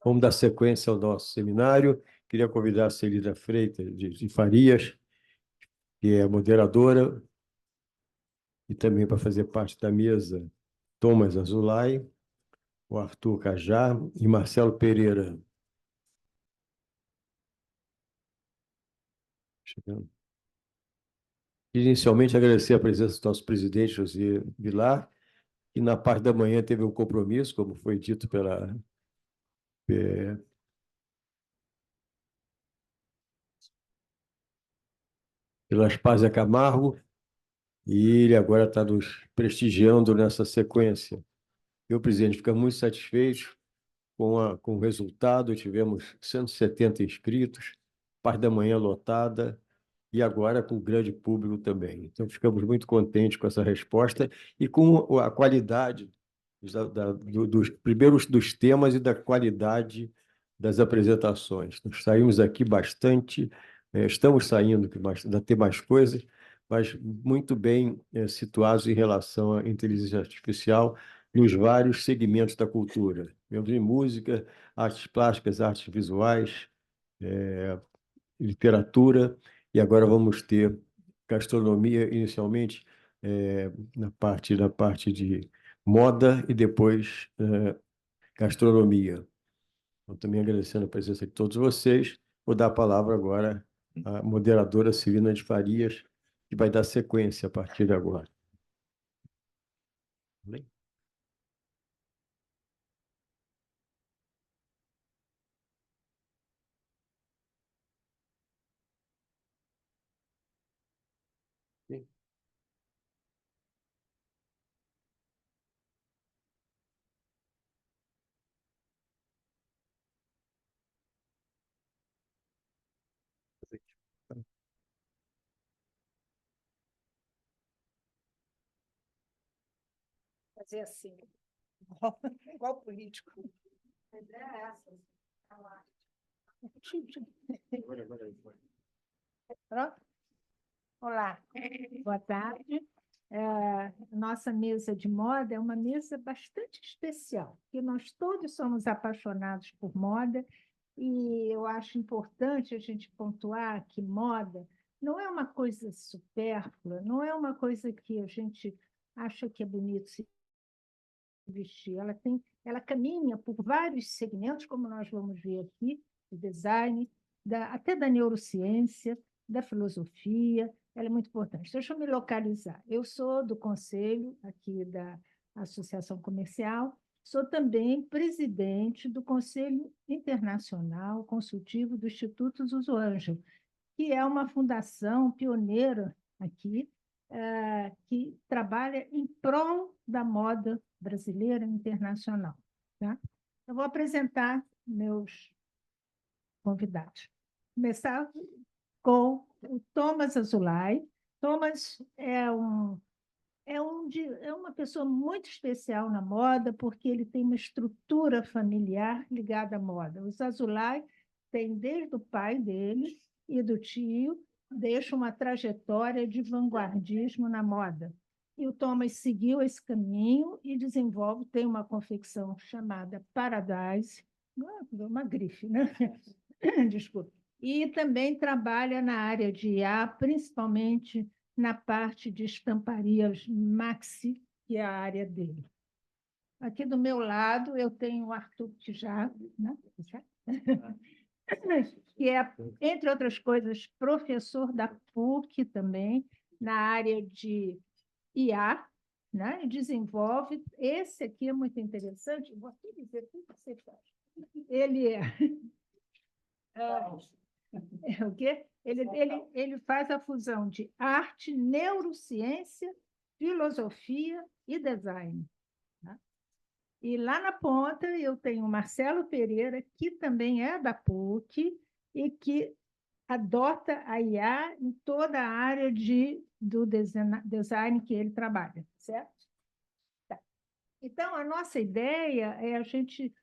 Vamos dar sequência ao nosso seminário. Queria convidar a Celida Freitas de Farias, que é moderadora, e também para fazer parte da mesa, Thomas Azulay, o Arthur Cajá e Marcelo Pereira. Chegando. Inicialmente, agradecer a presença do nosso presidente, José Vilar, que na parte da manhã teve um compromisso, como foi dito eh, pela Aspásia Camargo, e ele agora está nos prestigiando nessa sequência. Eu, presidente, fico muito satisfeito com o resultado. Tivemos 170 inscritos, parte da manhã lotada, e agora com o grande público também. Então, ficamos muito contentes com essa resposta e com a qualidade dos primeiros dos temas e da qualidade das apresentações. Nós saímos aqui bastante, estamos saindo, que ainda tem mais coisas, mas muito bem situados em relação à inteligência artificial nos vários segmentos da cultura. Vemos em música, artes plásticas, artes visuais, literatura, e agora vamos ter gastronomia inicialmente na parte de moda e depois gastronomia. Então, também agradecendo a presença de todos vocês, vou dar a palavra agora à moderadora Celina de Farias, que vai dar sequência a partir de agora. Sim. Fazer assim, igual político. Mas é essa. Pronto? Olá, boa tarde. Nossa mesa de moda é uma mesa bastante especial, porque nós todos somos apaixonados por moda, e eu acho importante a gente pontuar que moda não é uma coisa supérflua, não é uma coisa que a gente acha que é bonito se vestir. Ela caminha por vários segmentos, como nós vamos ver aqui, do design, até da neurociência, da filosofia. Ela é muito importante. Deixa eu me localizar. Eu sou do conselho aqui da Associação Comercial, sou também presidente do Conselho Internacional Consultivo do Instituto Zuzu Ângelo, que é uma fundação pioneira aqui, que trabalha em prol da moda brasileira e internacional. Tá? Eu vou apresentar meus convidados. Começar com o Thomas Azulay. Thomas é uma pessoa muito especial na moda, porque ele tem uma estrutura familiar ligada à moda. Os Azulay têm desde o pai dele e do tio, deixa uma trajetória de vanguardismo na moda. E o Thomas seguiu esse caminho e tem uma confecção chamada Paradise, uma grife, né? Desculpa. E também trabalha na área de IA, principalmente na parte de estamparias maxi, que é a área dele. Aqui do meu lado eu tenho o Arthur Tijá, né? Que é, entre outras coisas, professor da PUC também, na área de IA, né? E desenvolve. Esse aqui é muito interessante, vou aqui dizer o que você faz. Ele é o quê? Ele faz a fusão de arte, neurociência, filosofia e design. Né? E lá na ponta eu tenho o Marcelo Pereira, que também é da PUC e que adota a IA em toda a área do design que ele trabalha, certo? Tá. Então, a nossa ideia é a gente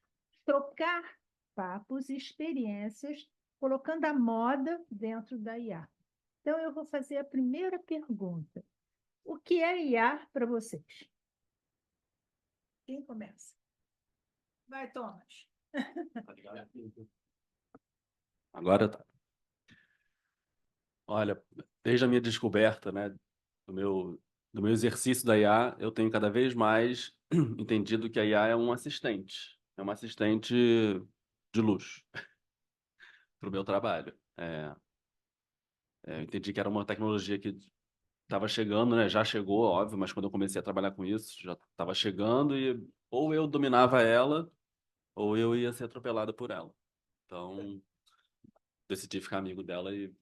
trocar papos e experiências, colocando a moda dentro da IA. Então, eu vou fazer a primeira pergunta. O que é IA para vocês? Quem começa? Vai, Thomas. Agora tá. Olha, desde a minha descoberta, né, do meu exercício da IA, eu tenho cada vez mais entendido que a IA é um assistente. É uma assistente de luxo para o meu trabalho. Eu entendi que era uma tecnologia que estava chegando, né? Já chegou, óbvio, mas quando eu comecei a trabalhar com isso, já estava chegando e ou eu dominava ela, ou eu ia ser atropelado por ela. Então, decidi ficar amigo dela e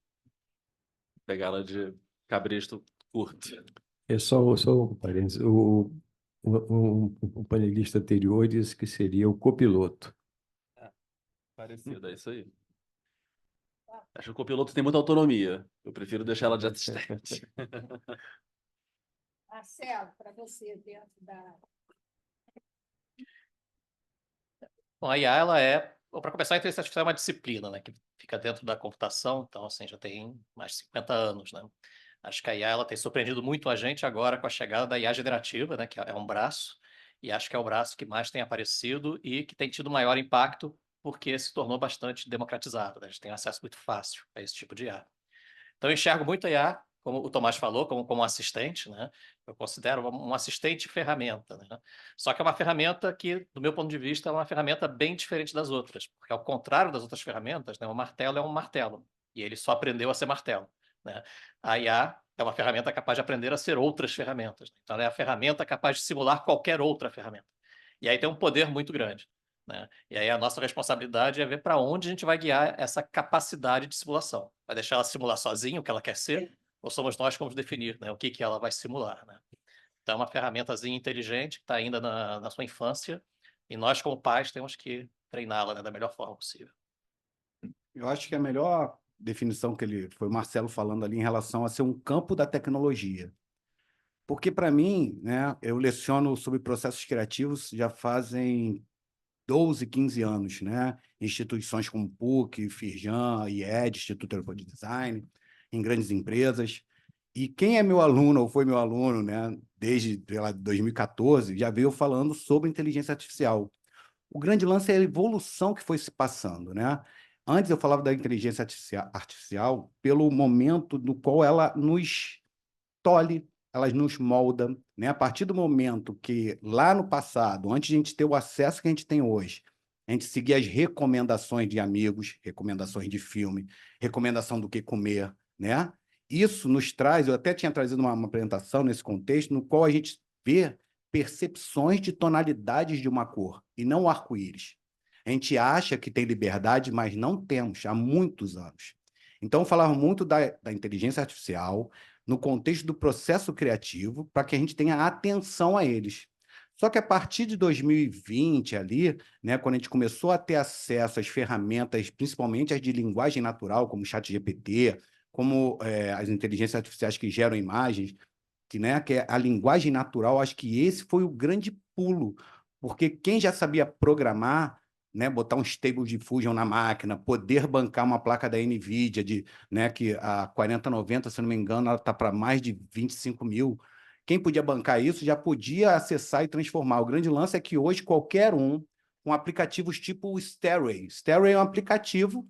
pegar ela de cabresto curto. É só um parênteses. O panelista anterior disse que seria o copiloto. Parecido, é isso aí. Acho que o copiloto tem muita autonomia. Eu prefiro deixar ela de assistente. Marcelo, para você, dentro da... Bom, a IA, ela é, para começar, a inteligência artificial é uma disciplina, né, que fica dentro da computação, então, assim, já tem mais de 50 anos, né. Acho que a IA, ela tem surpreendido muito a gente agora com a chegada da IA generativa, né, que é um braço, e acho que é o braço que mais tem aparecido e que tem tido maior impacto porque se tornou bastante democratizado, né, a gente tem acesso muito fácil a esse tipo de IA. Então, eu enxergo muito a IA, como o Tomás falou, como um assistente, né? Eu considero um assistente ferramenta, né? Só que é uma ferramenta que, do meu ponto de vista, é uma ferramenta bem diferente das outras, porque ao contrário das outras ferramentas, né, o martelo é um martelo, e ele só aprendeu a ser martelo, né? A IA é uma ferramenta capaz de aprender a ser outras ferramentas, né? Então, ela é a ferramenta capaz de simular qualquer outra ferramenta. E aí tem um poder muito grande, né? E aí a nossa responsabilidade é ver para onde a gente vai guiar essa capacidade de simulação. Vai deixar ela simular sozinha o que ela quer ser? Ou somos nós que vamos definir, né, o que ela vai simular, né? Então, é uma ferramentazinha inteligente que está ainda na sua infância e nós, como pais, temos que treiná-la, né, da melhor forma possível. Eu acho que a melhor definição que ele foi o Marcelo falando ali em relação a ser um campo da tecnologia. Porque, para mim, né, eu leciono sobre processos criativos já fazem 12, 15 anos, né? Instituições como PUC, Firjan, IED, Instituto Europeu de Design, em grandes empresas. E quem é meu aluno ou foi meu aluno, né, desde, sei lá, 2014, já veio falando sobre inteligência artificial. O grande lance é a evolução que foi se passando, né? Antes eu falava da inteligência artificial pelo momento no qual ela nos tolhe, ela nos molda, né? A partir do momento que lá no passado, antes de a gente ter o acesso que a gente tem hoje, a gente seguia as recomendações de amigos, recomendações de filme, recomendação do que comer, né? Isso nos traz, eu até tinha trazido uma apresentação nesse contexto, no qual a gente vê percepções de tonalidades de uma cor, e não o arco-íris. A gente acha que tem liberdade, mas não temos, há muitos anos. Então, eu falava muito da inteligência artificial, no contexto do processo criativo, para que a gente tenha atenção a eles. Só que a partir de 2020, ali, né, quando a gente começou a ter acesso às ferramentas, principalmente as de linguagem natural, como o ChatGPT, como as inteligências artificiais que geram imagens, que, né, que é a linguagem natural, acho que esse foi o grande pulo, porque quem já sabia programar, né, botar um Stable Diffusion na máquina, poder bancar uma placa da NVIDIA, né, que a 4090, se não me engano, ela está para mais de 25 mil. Quem podia bancar isso já podia acessar e transformar. O grande lance é que hoje qualquer um, com aplicativos tipo o Stairway. Stairway é um aplicativo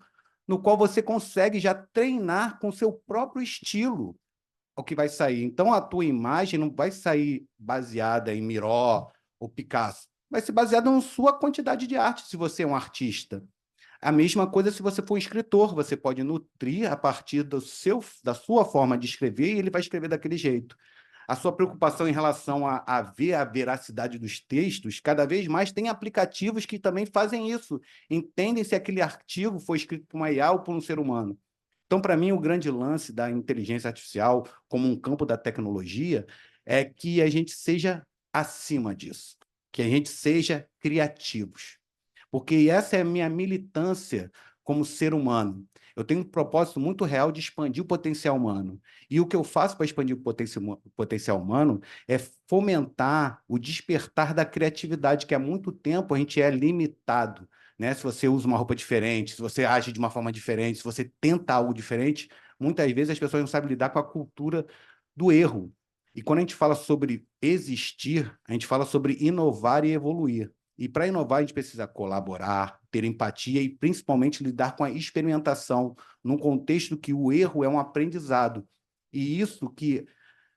no qual você consegue já treinar com seu próprio estilo o que vai sair. Então, a tua imagem não vai sair baseada em Miró ou Picasso, vai ser baseada na sua quantidade de arte, se você é um artista. A mesma coisa se você for um escritor, você pode nutrir a partir da sua forma de escrever e ele vai escrever daquele jeito. A sua preocupação em relação a ver a veracidade dos textos, cada vez mais tem aplicativos que também fazem isso. Entendem se aquele artigo foi escrito por uma IA ou por um ser humano. Então, para mim, o grande lance da inteligência artificial como um campo da tecnologia é que a gente seja acima disso, que a gente seja criativos. Porque essa é a minha militância como ser humano. Eu tenho um propósito muito real de expandir o potencial humano. E o que eu faço para expandir o potencial humano é fomentar o despertar da criatividade, que há muito tempo a gente é limitado, né? Se você usa uma roupa diferente, se você age de uma forma diferente, se você tenta algo diferente, muitas vezes as pessoas não sabem lidar com a cultura do erro. E quando a gente fala sobre existir, a gente fala sobre inovar e evoluir. E para inovar, a gente precisa colaborar, ter empatia e, principalmente, lidar com a experimentação, num contexto que o erro é um aprendizado. E isso que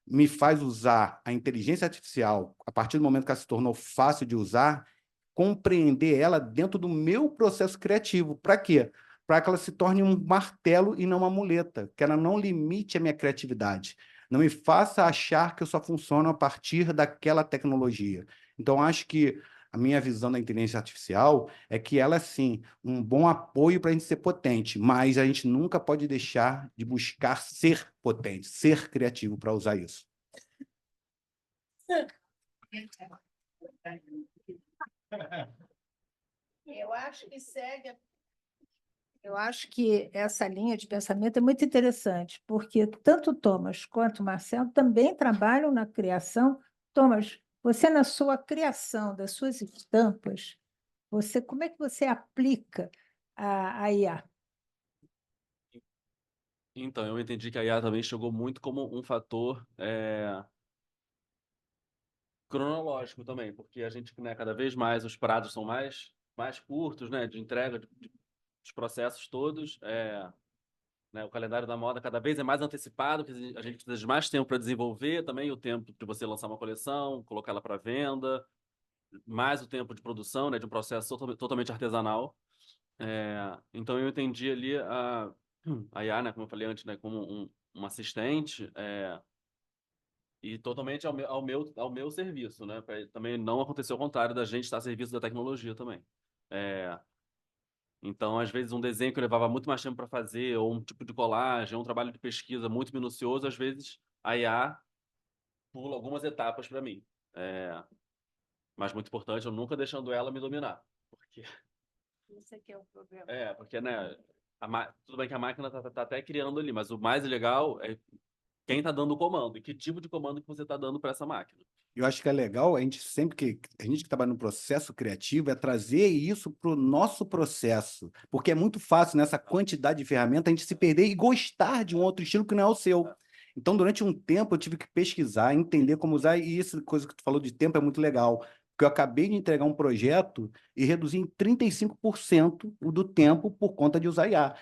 me faz usar a inteligência artificial, a partir do momento que ela se tornou fácil de usar, compreender ela dentro do meu processo criativo. Para quê? Para que ela se torne um martelo e não uma muleta, que ela não limite a minha criatividade, não me faça achar que eu só funciono a partir daquela tecnologia. Então, acho que a minha visão da inteligência artificial é que ela, sim, um bom apoio para a gente ser potente, mas a gente nunca pode deixar de buscar ser potente, ser criativo para usar isso. Eu acho que segue. Eu acho que essa linha de pensamento é muito interessante, porque tanto o Thomas quanto o Marcelo também trabalham na criação. Thomas, você na sua criação das suas estampas, como é que você aplica a IA? Então, eu entendi que a IA também chegou muito como um fator cronológico também, porque a gente, né, cada vez mais os prazos são mais curtos, né, de entrega dos processos todos. Né, o calendário da moda cada vez é mais antecipado, porque a gente precisa de mais tempo para desenvolver também, o tempo de você lançar uma coleção, colocar ela para venda, mais o tempo de produção, né, de um processo totalmente artesanal. Então eu entendi ali a IA, né, como eu falei antes, né, como um assistente, e totalmente ao meu serviço, né, pra também não acontecer o contrário da gente estar a serviço da tecnologia também. Então, às vezes, um desenho que eu levava muito mais tempo para fazer, ou um tipo de colagem, ou um trabalho de pesquisa muito minucioso, às vezes a IA pula algumas etapas para mim. Mas muito importante, eu nunca deixando ela me dominar. Porque, Esse aqui é o problema. porque né, tudo bem que a máquina tá até criando ali, mas o mais legal é quem está dando o comando e que tipo de comando que você está dando para essa máquina. Eu acho que é legal, a gente que trabalha no processo criativo, é trazer isso para o nosso processo, porque é muito fácil nessa quantidade de ferramentas a gente se perder e gostar de um outro estilo que não é o seu. Então, durante um tempo, eu tive que pesquisar, entender como usar, e essa coisa que tu falou de tempo é muito legal, porque eu acabei de entregar um projeto e reduzi em 35% o do tempo por conta de usar IA.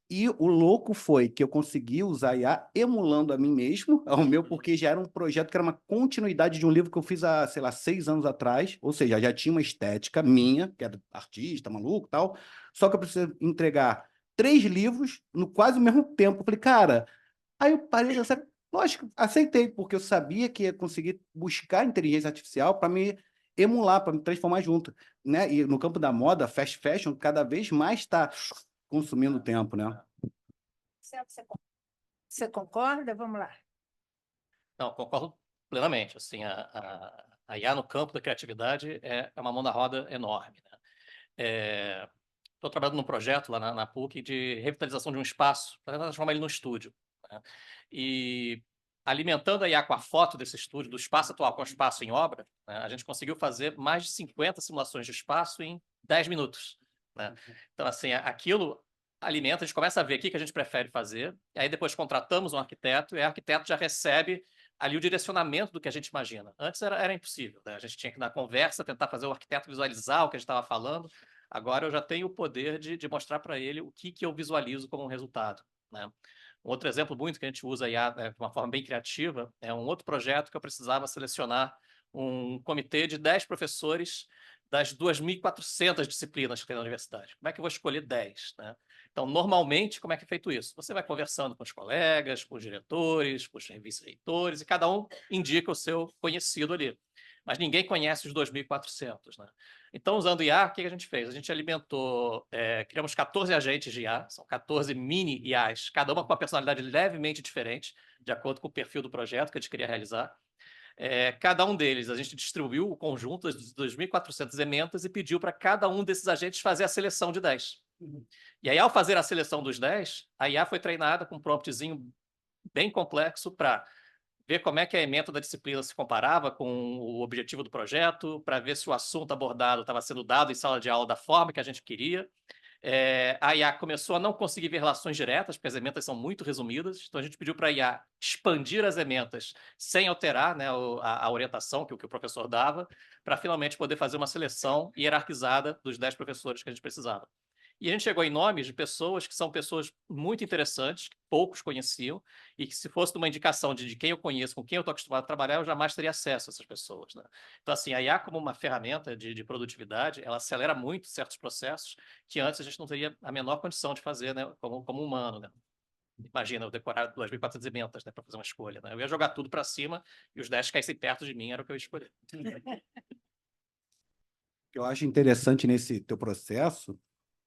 E o louco foi que eu consegui usar IA emulando a mim mesmo, ao meu, porque já era um projeto que era uma continuidade de um livro que eu fiz há, sei lá, 6 anos atrás, ou seja, já tinha uma estética minha, que era artista, maluco e tal, só que eu precisava entregar 3 livros no quase o mesmo tempo. Eu falei, cara, aí eu parei de pensar, lógico, aceitei, porque eu sabia que ia conseguir buscar inteligência artificial para me emular, para me transformar junto, né? E no campo da moda, fast fashion, cada vez mais está consumindo tempo, né? Você concorda? Vamos lá. Não, concordo plenamente. Assim, a IA no campo da criatividade é uma mão na roda enorme, né? Estou trabalhando num projeto lá na PUC de revitalização de um espaço para transformar ele num estúdio, né? E alimentando a IA com a foto desse estúdio, do espaço atual com o espaço em obra, né, a gente conseguiu fazer mais de 50 simulações de espaço em 10 minutos, né? Então, assim, aquilo alimenta, a gente começa a ver o que a gente prefere fazer, e aí depois contratamos um arquiteto, e o arquiteto já recebe ali o direcionamento do que a gente imagina. Antes era impossível, né? A gente tinha que, na conversa, tentar fazer o arquiteto visualizar o que a gente estava falando. Agora eu já tenho o poder de mostrar para ele o que eu visualizo como um resultado, né? Um outro exemplo muito que a gente usa IA, de uma forma bem criativa é um outro projeto que eu precisava selecionar um comitê de 10 professores das 2.400 disciplinas que tem na universidade. Como é que eu vou escolher 10, né? Então, normalmente, como é que é feito isso? Você vai conversando com os colegas, com os diretores, com os vice-reitores, e cada um indica o seu conhecido ali. Mas ninguém conhece os 2.400, né? Então, usando IA, o que a gente fez? A gente alimentou, criamos 14 agentes de IA, são 14 mini IAs, cada uma com uma personalidade levemente diferente, de acordo com o perfil do projeto que a gente queria realizar. Cada um deles, a gente distribuiu o conjunto das 2.400 ementas e pediu para cada um desses agentes fazer a seleção de 10. E aí, ao fazer a seleção dos 10, a IA foi treinada com um promptzinho bem complexo para ver como é que a ementa da disciplina se comparava com o objetivo do projeto, para ver se o assunto abordado estava sendo dado em sala de aula da forma que a gente queria, A IA começou a não conseguir ver relações diretas, porque as ementas são muito resumidas. Então, a gente pediu para a IA expandir as ementas sem alterar, né, a orientação que o professor dava, para finalmente poder fazer uma seleção hierarquizada dos 10 professores que a gente precisava. E a gente chegou em nomes de pessoas que são pessoas muito interessantes, que poucos conheciam, e que se fosse uma indicação de quem eu conheço, com quem eu estou acostumado a trabalhar, eu jamais teria acesso a essas pessoas, né? Então, assim, a IA como uma ferramenta de produtividade, ela acelera muito certos processos que antes a gente não teria a menor condição de fazer, né, como humano, né? Imagina, eu decorar 2.400 ementas, né, para fazer uma escolha, né? Eu ia jogar tudo para cima e os 10 que caíssem perto de mim era o que eu ia escolher. O que eu acho interessante nesse teu processo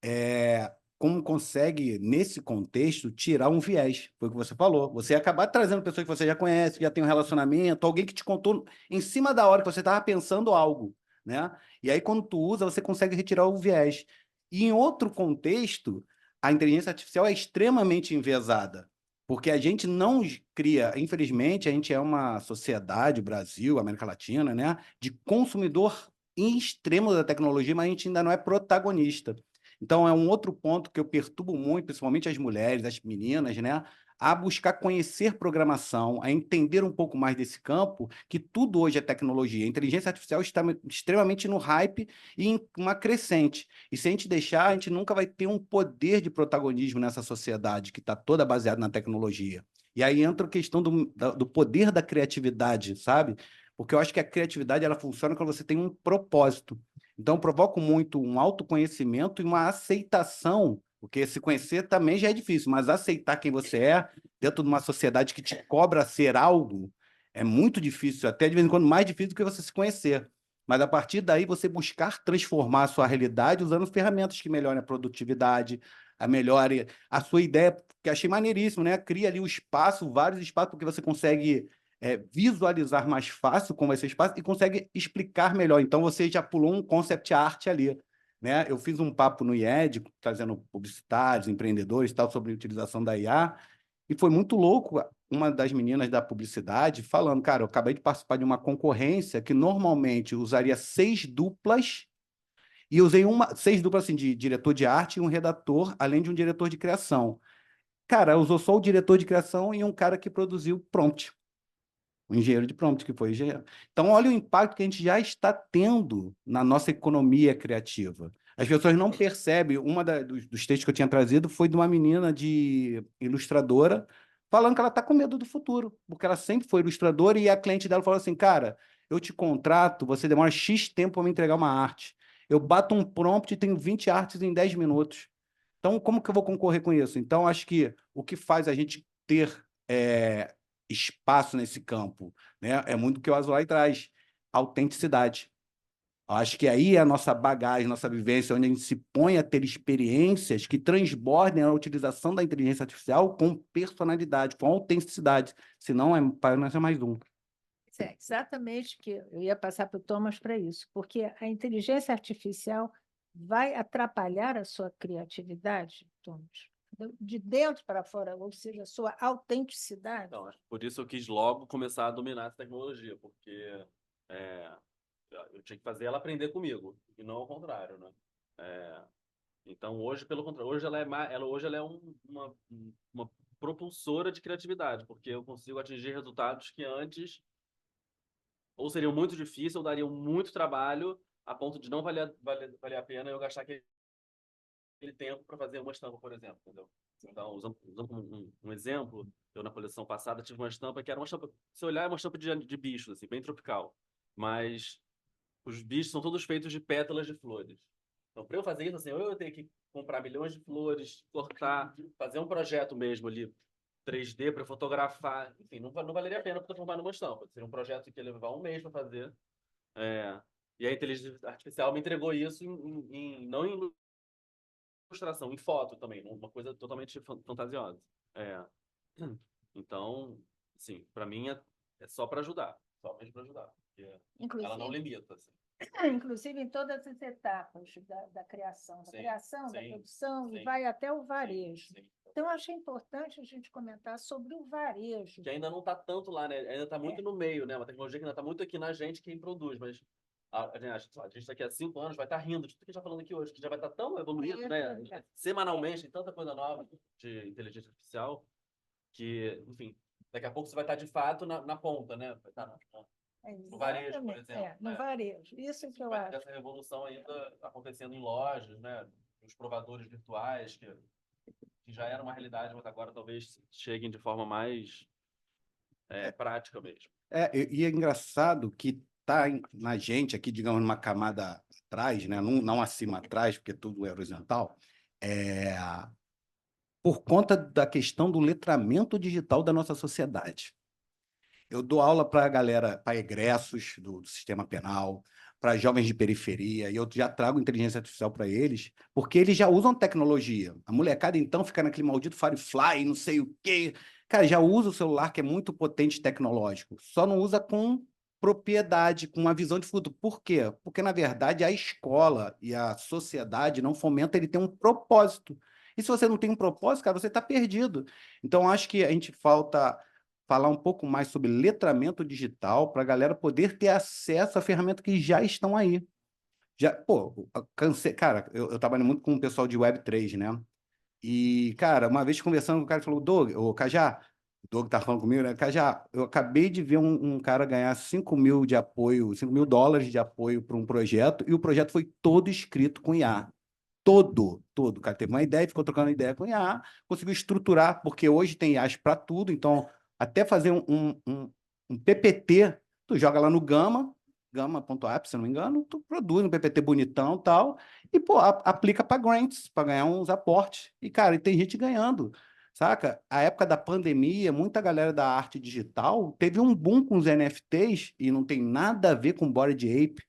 é como consegue, nesse contexto, tirar um viés. Foi o que você falou. Você ia acabar trazendo pessoas que você já conhece, que já tem um relacionamento, alguém que te contou em cima da hora que você estava pensando algo, né? E aí, quando tu usa, você consegue retirar o viés. E em outro contexto, a inteligência artificial é extremamente enviesada, porque a gente não cria, infelizmente, a gente é uma sociedade, Brasil, América Latina, né, de consumidor em extremo da tecnologia, mas a gente ainda não é protagonista. Então, é um outro ponto que eu perturbo muito, principalmente as mulheres, as meninas, né? A buscar conhecer programação, a entender um pouco mais desse campo, que tudo hoje é tecnologia. A inteligência artificial está extremamente no hype e em uma crescente. E se a gente deixar, a gente nunca vai ter um poder de protagonismo nessa sociedade que está toda baseada na tecnologia. E aí entra a questão do poder da criatividade, sabe? Porque eu acho que a criatividade ela funciona quando você tem um propósito. Então, eu provoco muito um autoconhecimento e uma aceitação, porque se conhecer também já é difícil, mas aceitar quem você é dentro de uma sociedade que te cobra ser algo é muito difícil, até de vez em quando mais difícil do que você se conhecer. Mas a partir daí você buscar transformar a sua realidade usando ferramentas que melhorem a produtividade, melhore a sua ideia, que achei maneiríssimo, né? Cria ali o espaço, vários espaços, porque você consegue visualizar mais fácil como vai ser o espaço e consegue explicar melhor. Então, você já pulou um concept art ali, né? Eu fiz um papo no IED, trazendo publicitários, empreendedores, tal, sobre a utilização da IA, e foi muito louco uma das meninas da publicidade falando, cara, eu acabei de participar de uma concorrência que normalmente usaria 6 duplas, e usei 6 duplas assim, de diretor de arte e um redator, além de um diretor de criação. Cara, usou só o diretor de criação e um cara que produziu prompt. O engenheiro de prompt, que foi engenheiro. Então, olha o impacto que a gente já está tendo na nossa economia criativa. As pessoas não percebem. Dos textos que eu tinha trazido foi de uma menina de ilustradora falando que ela está com medo do futuro, porque ela sempre foi ilustradora e a cliente dela falou assim, cara, eu te contrato, você demora X tempo para me entregar uma arte. Eu bato um prompt e tenho 20 artes em 10 minutos. Então, como que eu vou concorrer com isso? Então, acho que o que faz a gente ter espaço nesse campo, né? É muito o que o Azulay traz, autenticidade. Acho que aí é a nossa bagagem, nossa vivência, onde a gente se põe a ter experiências que transbordem a utilização da inteligência artificial com personalidade, com autenticidade. Senão, para nós é mais um. É exatamente que eu ia passar para o Thomas para isso, porque a inteligência artificial vai atrapalhar a sua criatividade, Thomas, de dentro para fora, ou seja, a sua autenticidade. Então, por isso eu quis logo começar a dominar essa tecnologia, porque eu tinha que fazer ela aprender comigo, e não ao contrário, né? Então, hoje, pelo contrário, hoje ela é uma propulsora de criatividade, porque eu consigo atingir resultados que antes ou seriam muito difíceis ou dariam muito trabalho a ponto de não valer a pena eu gastar aquele tempo para fazer uma estampa, por exemplo, entendeu? Então, usando como um exemplo, eu na coleção passada tive uma estampa que era uma estampa, se olhar, é uma estampa de bichos, assim, bem tropical. Mas os bichos são todos feitos de pétalas de flores. Então, para eu fazer isso, assim, ou eu tenho que comprar milhões de flores, cortar, fazer um projeto mesmo ali, 3D para fotografar, enfim, não valeria a pena transformar numa estampa. Seria um projeto que ia levar um mês para fazer. E a inteligência artificial me entregou isso não em ilustração, em foto também, uma coisa totalmente fantasiosa. Então, sim, para mim é só para ajudar, só mesmo para ajudar, porque ela não limita. Assim. Inclusive em todas as etapas da criação, Sim, da sim, produção, sim, e vai até o varejo. Sim. Então, eu achei importante a gente comentar sobre o varejo. Que ainda não está tanto lá, né? Ainda está muito no meio, né? Uma tecnologia que ainda está muito aqui na gente, quem produz, mas A gente daqui a 5 anos vai estar rindo de tudo que a gente está falando aqui hoje, que já vai estar tão evoluído, É né? verdade. Semanalmente, tem tanta coisa nova de inteligência artificial que, enfim, daqui a pouco você vai estar de fato na ponta, né? Vai estar no varejo, por Exatamente. exemplo. No Né? varejo. Isso que eu Vai ter acho. essa revolução ainda acontecendo em lojas, né? Os provadores virtuais, que já era uma realidade, mas agora talvez cheguem de forma mais prática mesmo. E é engraçado que está na gente aqui, digamos, numa camada atrás, né? Não acima atrás, porque tudo é horizontal, é, por conta da questão do letramento digital da nossa sociedade. Eu dou aula para a galera, para egressos do sistema penal, para jovens de periferia, e eu já trago inteligência artificial para eles, porque eles já usam tecnologia. A molecada, então, fica naquele maldito Firefly, não sei o quê. Cara, já usa o celular, que é muito potente tecnológico, só não usa com propriedade, com uma visão de futuro. Por quê? Porque, na verdade, a escola e a sociedade não fomentam ele ter um propósito. E se você não tem um propósito, cara, você está perdido. Então, acho que a gente falta falar um pouco mais sobre letramento digital para a galera poder ter acesso a ferramentas que já estão aí. Já, pô, cara, eu trabalho muito com o pessoal de Web3, né? E, cara, uma vez conversando com o cara, falou, Doug, ô Cajá, o Doug tá falando comigo, né? Cajá, eu acabei de ver um cara ganhar 5 mil de apoio, US$ 5.000 de apoio para um projeto, e o projeto foi todo escrito com IA. Todo. O cara teve uma ideia, ficou trocando ideia com IA, conseguiu estruturar, porque hoje tem IAs para tudo, então até fazer um PPT, tu joga lá no Gama.app, se não me engano, tu produz um PPT bonitão e tal, e, pô, aplica para grants, para ganhar uns aportes. E, cara, e tem gente ganhando, saca? A época da pandemia, muita galera da arte digital teve um boom com os NFTs, e não tem nada a ver com Bored Ape.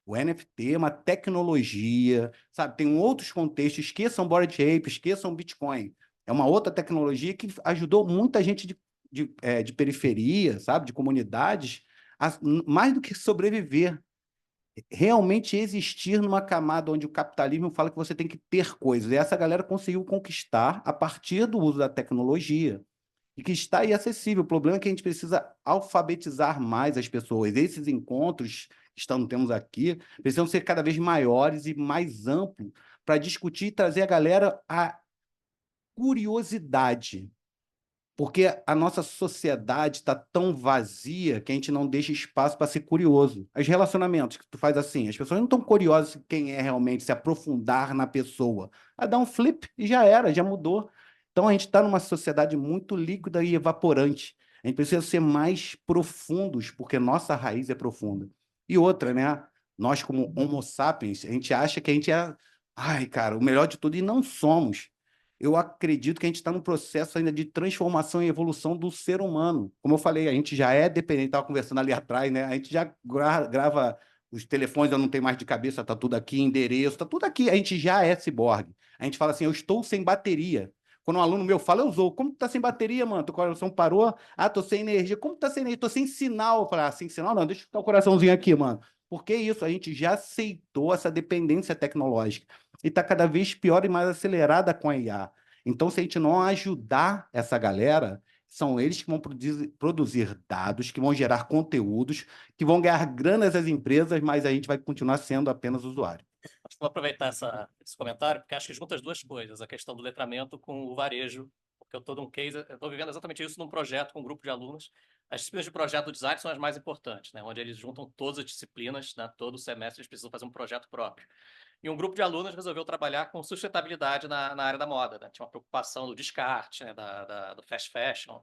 O NFT é uma tecnologia, sabe? Tem outros contextos, esqueçam Bored Ape, esqueçam Bitcoin. É uma outra tecnologia que ajudou muita gente de periferia, sabe? De comunidades, mais do que sobreviver, realmente existir numa camada onde o capitalismo fala que você tem que ter coisas. E essa galera conseguiu conquistar a partir do uso da tecnologia e que está aí acessível. O problema é que a gente precisa alfabetizar mais as pessoas. Esses encontros que temos aqui precisam ser cada vez maiores e mais amplos para discutir e trazer a galera a curiosidade. Porque a nossa sociedade está tão vazia que a gente não deixa espaço para ser curioso. Os relacionamentos que tu faz assim, as pessoas não estão curiosas em quem é realmente, se aprofundar na pessoa. A dar um flip e já era, já mudou. Então a gente está numa sociedade muito líquida e evaporante. A gente precisa ser mais profundos, porque nossa raiz é profunda. E outra, né? Nós, como Homo sapiens, a gente acha que a gente é, ai, cara, o melhor de tudo, e não somos. Eu acredito que a gente está num processo ainda de transformação e evolução do ser humano. Como eu falei, a gente já é dependente, estava conversando ali atrás, né? A gente já grava os telefones, eu não tenho mais de cabeça, está tudo aqui, endereço, está tudo aqui. A gente já é ciborgue. A gente fala assim, eu estou sem bateria. Quando um aluno meu fala, eu sou. Como tu tá sem bateria, mano? Teu coração parou? Ah, tô sem energia. Como tu tá sem energia? Tô sem sinal. Eu falo, sem sinal? Não, deixa eu botar o coraçãozinho aqui, mano. Por que isso? A gente já aceitou essa dependência tecnológica e está cada vez pior e mais acelerada com a IA. Então, se a gente não ajudar essa galera, são eles que vão produzir dados, que vão gerar conteúdos, que vão ganhar granas às empresas, mas a gente vai continuar sendo apenas usuário. Acho que vou aproveitar esse comentário, porque acho que junta as duas coisas, a questão do letramento com o varejo, porque eu estou num case, eu estou vivendo exatamente isso num projeto com um grupo de alunos. As disciplinas de projeto do design são as mais importantes, né? Onde eles juntam todas as disciplinas, né? Todo semestre eles precisam fazer um projeto próprio. E um grupo de alunos resolveu trabalhar com sustentabilidade na área da moda, né? Tinha uma preocupação do descarte, né? Do fast fashion.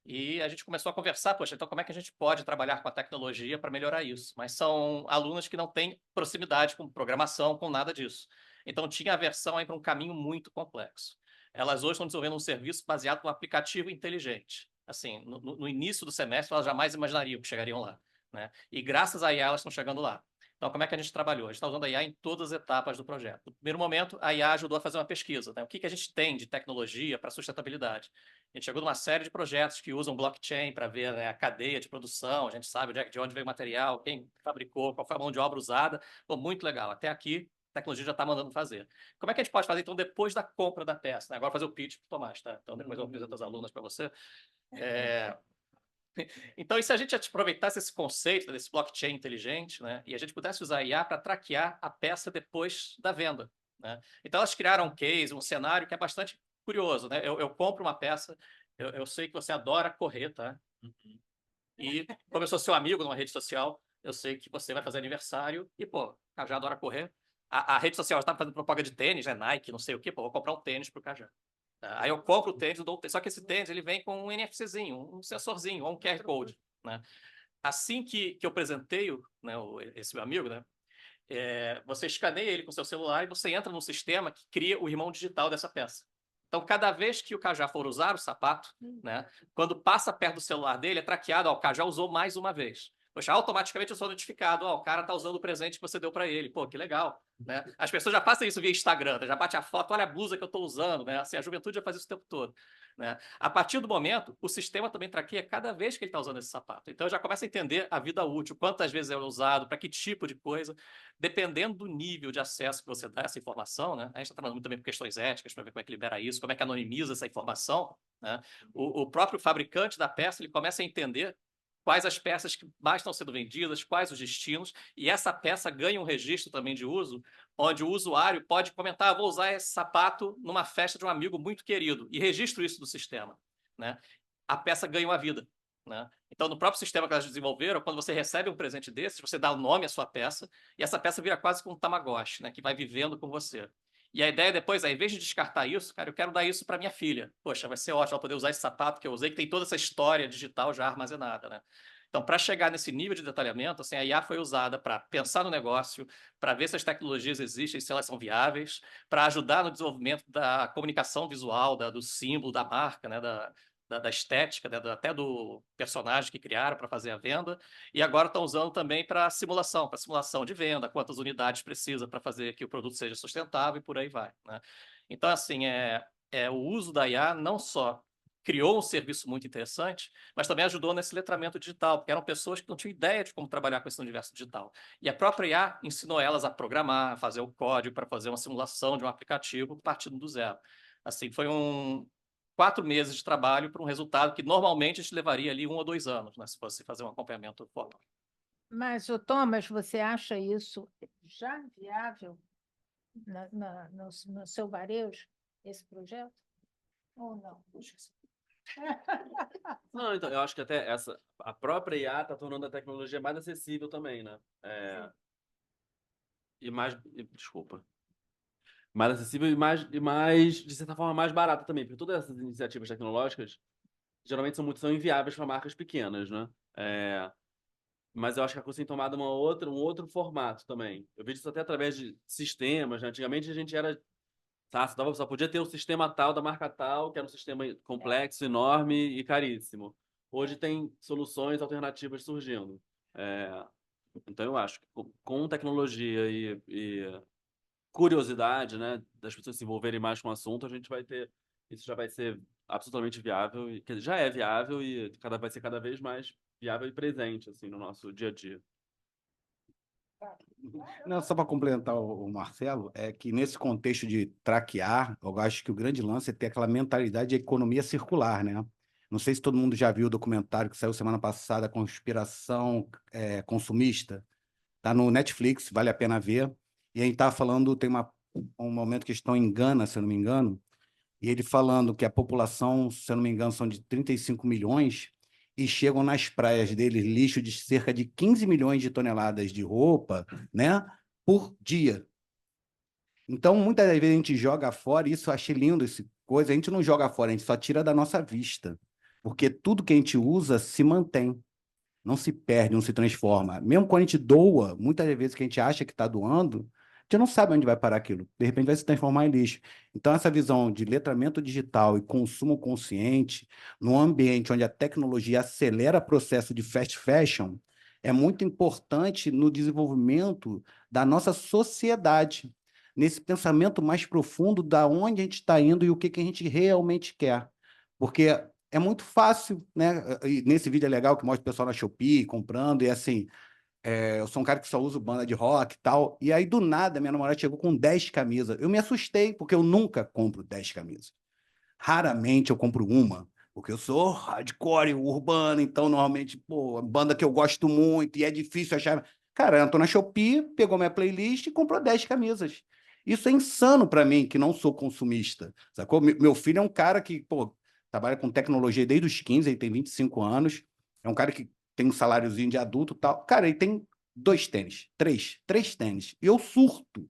E a gente começou a conversar, poxa, então como é que a gente pode trabalhar com a tecnologia para melhorar isso? Mas são alunos que não têm proximidade com programação, com nada disso. Então tinha aversão aí para um caminho muito complexo. Elas hoje estão desenvolvendo um serviço baseado num aplicativo inteligente. Assim, no início do semestre, elas jamais imaginariam que chegariam lá, né? E graças a IA, elas estão chegando lá. Então, como é que a gente trabalhou? A gente está usando a IA em todas as etapas do projeto. No primeiro momento, a IA ajudou a fazer uma pesquisa, né? O que a gente tem de tecnologia para sustentabilidade? A gente chegou numa série de projetos que usam blockchain para ver, né, a cadeia de produção, a gente sabe de onde veio o material, quem fabricou, qual foi a mão de obra usada. Pô, muito legal. Até aqui, a tecnologia já está mandando fazer. Como é que a gente pode fazer, então, depois da compra da peça? Né? Agora fazer o pitch para o Tomás, tá? Então, depois eu apresento as alunas para você. Então, e se a gente aproveitasse esse conceito desse blockchain inteligente, né, e a gente pudesse usar a IA para traquear a peça depois da venda, né? Então, elas criaram um case, um cenário que é bastante curioso, né? Eu compro uma peça, eu sei que você adora correr, tá? E como eu sou seu amigo numa rede social, eu sei que você vai fazer aniversário e, pô, Cajá adora correr. A rede social estava fazendo propaganda de tênis, né? Nike, não sei o quê, pô, vou comprar um tênis pro Cajá. Aí eu compro o tênis, só que esse tênis ele vem com um NFCzinho, um sensorzinho, ou um QR Code, né? Assim que eu presenteio, né, esse meu amigo, né, você escaneia ele com seu celular e você entra num sistema que cria o irmão digital dessa peça. Então, cada vez que o Cajá for usar o sapato, né, quando passa perto do celular dele, é traqueado, ó, o Cajá usou mais uma vez. Poxa, automaticamente eu sou notificado, ó, o cara tá usando o presente que você deu para ele. Pô, que legal, né? As pessoas já fazem isso via Instagram, já bate a foto, olha a blusa que eu estou usando, né? Assim, a juventude já faz isso o tempo todo, né? A partir do momento, o sistema também traqueia cada vez que ele está usando esse sapato. Então, eu já começa a entender a vida útil, quantas vezes é usado, para que tipo de coisa, dependendo do nível de acesso que você dá a essa informação, né? A gente está trabalhando muito também com questões éticas para ver como é que libera isso, como é que anonimiza essa informação, né? O próprio fabricante da peça ele começa a entender quais as peças que mais estão sendo vendidas, quais os destinos, e essa peça ganha um registro também de uso, onde o usuário pode comentar, vou usar esse sapato numa festa de um amigo muito querido, e registro isso do sistema, né? A peça ganha uma vida, né? Então, no próprio sistema que elas desenvolveram, quando você recebe um presente desses, você dá o nome à sua peça, e essa peça vira quase como um Tamagotchi, né? Que vai vivendo com você. E a ideia depois, ao invés de descartar isso, cara, eu quero dar isso para minha filha. Poxa, vai ser ótimo ela poder usar esse sapato que eu usei, que tem toda essa história digital já armazenada, né? Então, para chegar nesse nível de detalhamento, assim, a IA foi usada para pensar no negócio, para ver se as tecnologias existem, se elas são viáveis, para ajudar no desenvolvimento da comunicação visual, do símbolo, da marca, né, da estética, né, até do personagem que criaram para fazer a venda, e agora estão usando também para simulação de venda, quantas unidades precisa para fazer que o produto seja sustentável e por aí vai, né? Então, assim, o uso da IA não só criou um serviço muito interessante, mas também ajudou nesse letramento digital, porque eram pessoas que não tinham ideia de como trabalhar com esse universo digital. E a própria IA ensinou elas a programar, a fazer o código para fazer uma simulação de um aplicativo partindo do zero. Assim, foi 4 meses de trabalho para um resultado que normalmente a gente levaria ali 1 ou 2 anos, né, se fosse fazer um acompanhamento formal. Mas, ô, Thomas, você acha isso já viável no seu varejo, esse projeto? Ou não? Não, então, eu acho que até a própria IA está tornando a tecnologia mais acessível também, né? Desculpa. Mais acessível e mais, de certa forma, mais barata também, porque todas essas iniciativas tecnológicas geralmente são inviáveis para marcas pequenas, né? Mas eu acho que a coisa tem tomado um outro formato também. Eu vejo isso até através de sistemas, né? Antigamente a gente era só podia ter o sistema tal da marca tal, que era um sistema complexo, enorme e caríssimo. Hoje tem soluções alternativas surgindo. Então eu acho que com tecnologia e curiosidade, né, das pessoas se envolverem mais com o assunto, isso já vai ser absolutamente viável, quer dizer, já é viável e vai ser cada vez mais viável e presente assim no nosso dia a dia. Não, só para complementar o Marcelo, é que nesse contexto de traquear, eu acho que o grande lance é ter aquela mentalidade de economia circular, né? Não sei se todo mundo já viu o documentário que saiu semana passada, Conspiração Consumista. Está no Netflix, vale a pena ver. E a gente está falando, tem um momento que estão em Gana, se eu não me engano, e ele falando que a população, se eu não me engano, são de 35 milhões, e chegam nas praias deles lixo de cerca de 15 milhões de toneladas de roupa, né, por dia. Então, muitas vezes a gente joga fora, e isso eu achei lindo, a gente não joga fora, a gente só tira da nossa vista, porque tudo que a gente usa se mantém, não se perde, não se transforma. Mesmo quando a gente doa, muitas vezes que a gente acha que está doando, a gente não sabe onde vai parar aquilo. De repente vai se transformar em lixo. Então, essa visão de letramento digital e consumo consciente, num ambiente onde a tecnologia acelera o processo de fast fashion, é muito importante no desenvolvimento da nossa sociedade, nesse pensamento mais profundo da onde a gente está indo e o que a gente realmente quer. Porque é muito fácil, né? E nesse vídeo é legal que mostra o pessoal na Shopee comprando, e assim, eu sou um cara que só uso banda de rock e tal, e aí do nada minha namorada chegou com 10 camisas. Eu me assustei, porque eu nunca compro 10 camisas. Raramente eu compro uma, porque eu sou hardcore, urbano, então normalmente, pô, banda que eu gosto muito e é difícil achar. Cara, entrou na Shopee, pegou minha playlist e comprou 10 camisas. Isso é insano para mim, que não sou consumista, sacou? Meu filho é um cara que, pô, trabalha com tecnologia desde os 15, ele tem 25 anos, é um cara que tem um saláriozinho de adulto e tal. Cara, ele tem 2 tênis, três tênis. E eu surto.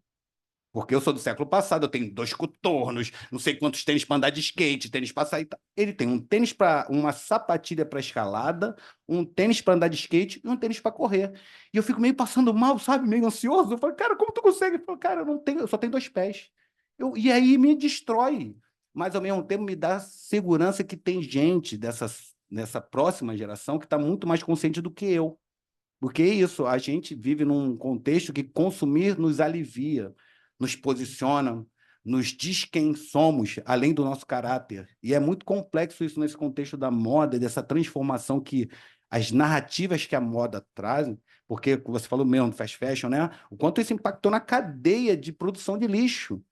Porque eu sou do século passado, eu tenho 2 coturnos, não sei quantos tênis para andar de skate, tênis para sair. Ele tem um tênis para uma sapatilha para escalada, um tênis para andar de skate e um tênis para correr. E eu fico meio passando mal, sabe? Meio ansioso. Eu falo, cara, como tu consegue? Eu falo, cara, eu não tenho, eu só tenho 2 pés. E aí me destrói. Mas ao mesmo tempo me dá segurança que tem gente dessa próxima geração que está muito mais consciente do que eu. Porque é isso, a gente vive num contexto que consumir nos alivia, nos posiciona, nos diz quem somos, além do nosso caráter. E é muito complexo isso nesse contexto da moda, dessa transformação que as narrativas que a moda traz, porque você falou mesmo, fast fashion, né? O quanto isso impactou na cadeia de produção de lixo,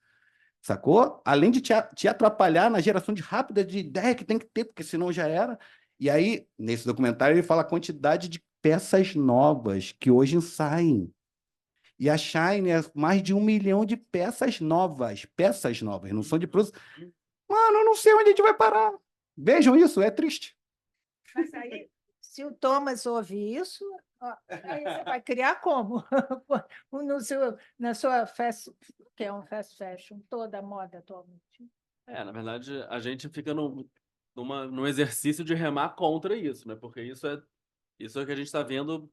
sacou? Além de te atrapalhar na geração de rápida de ideia que tem que ter, porque senão já era. E aí, nesse documentário, ele fala a quantidade de peças novas que hoje saem. E a Shine é mais de 1 milhão de peças novas, não são de produtos. Mano, eu não sei onde a gente vai parar. Vejam isso, é triste. Mas aí, se o Thomas ouvir isso, ó, aí você vai criar como? Na sua fast, que é um fast fashion, toda a moda atualmente. Na verdade, a gente fica num exercício de remar contra isso, né? Porque isso é o que a gente está vendo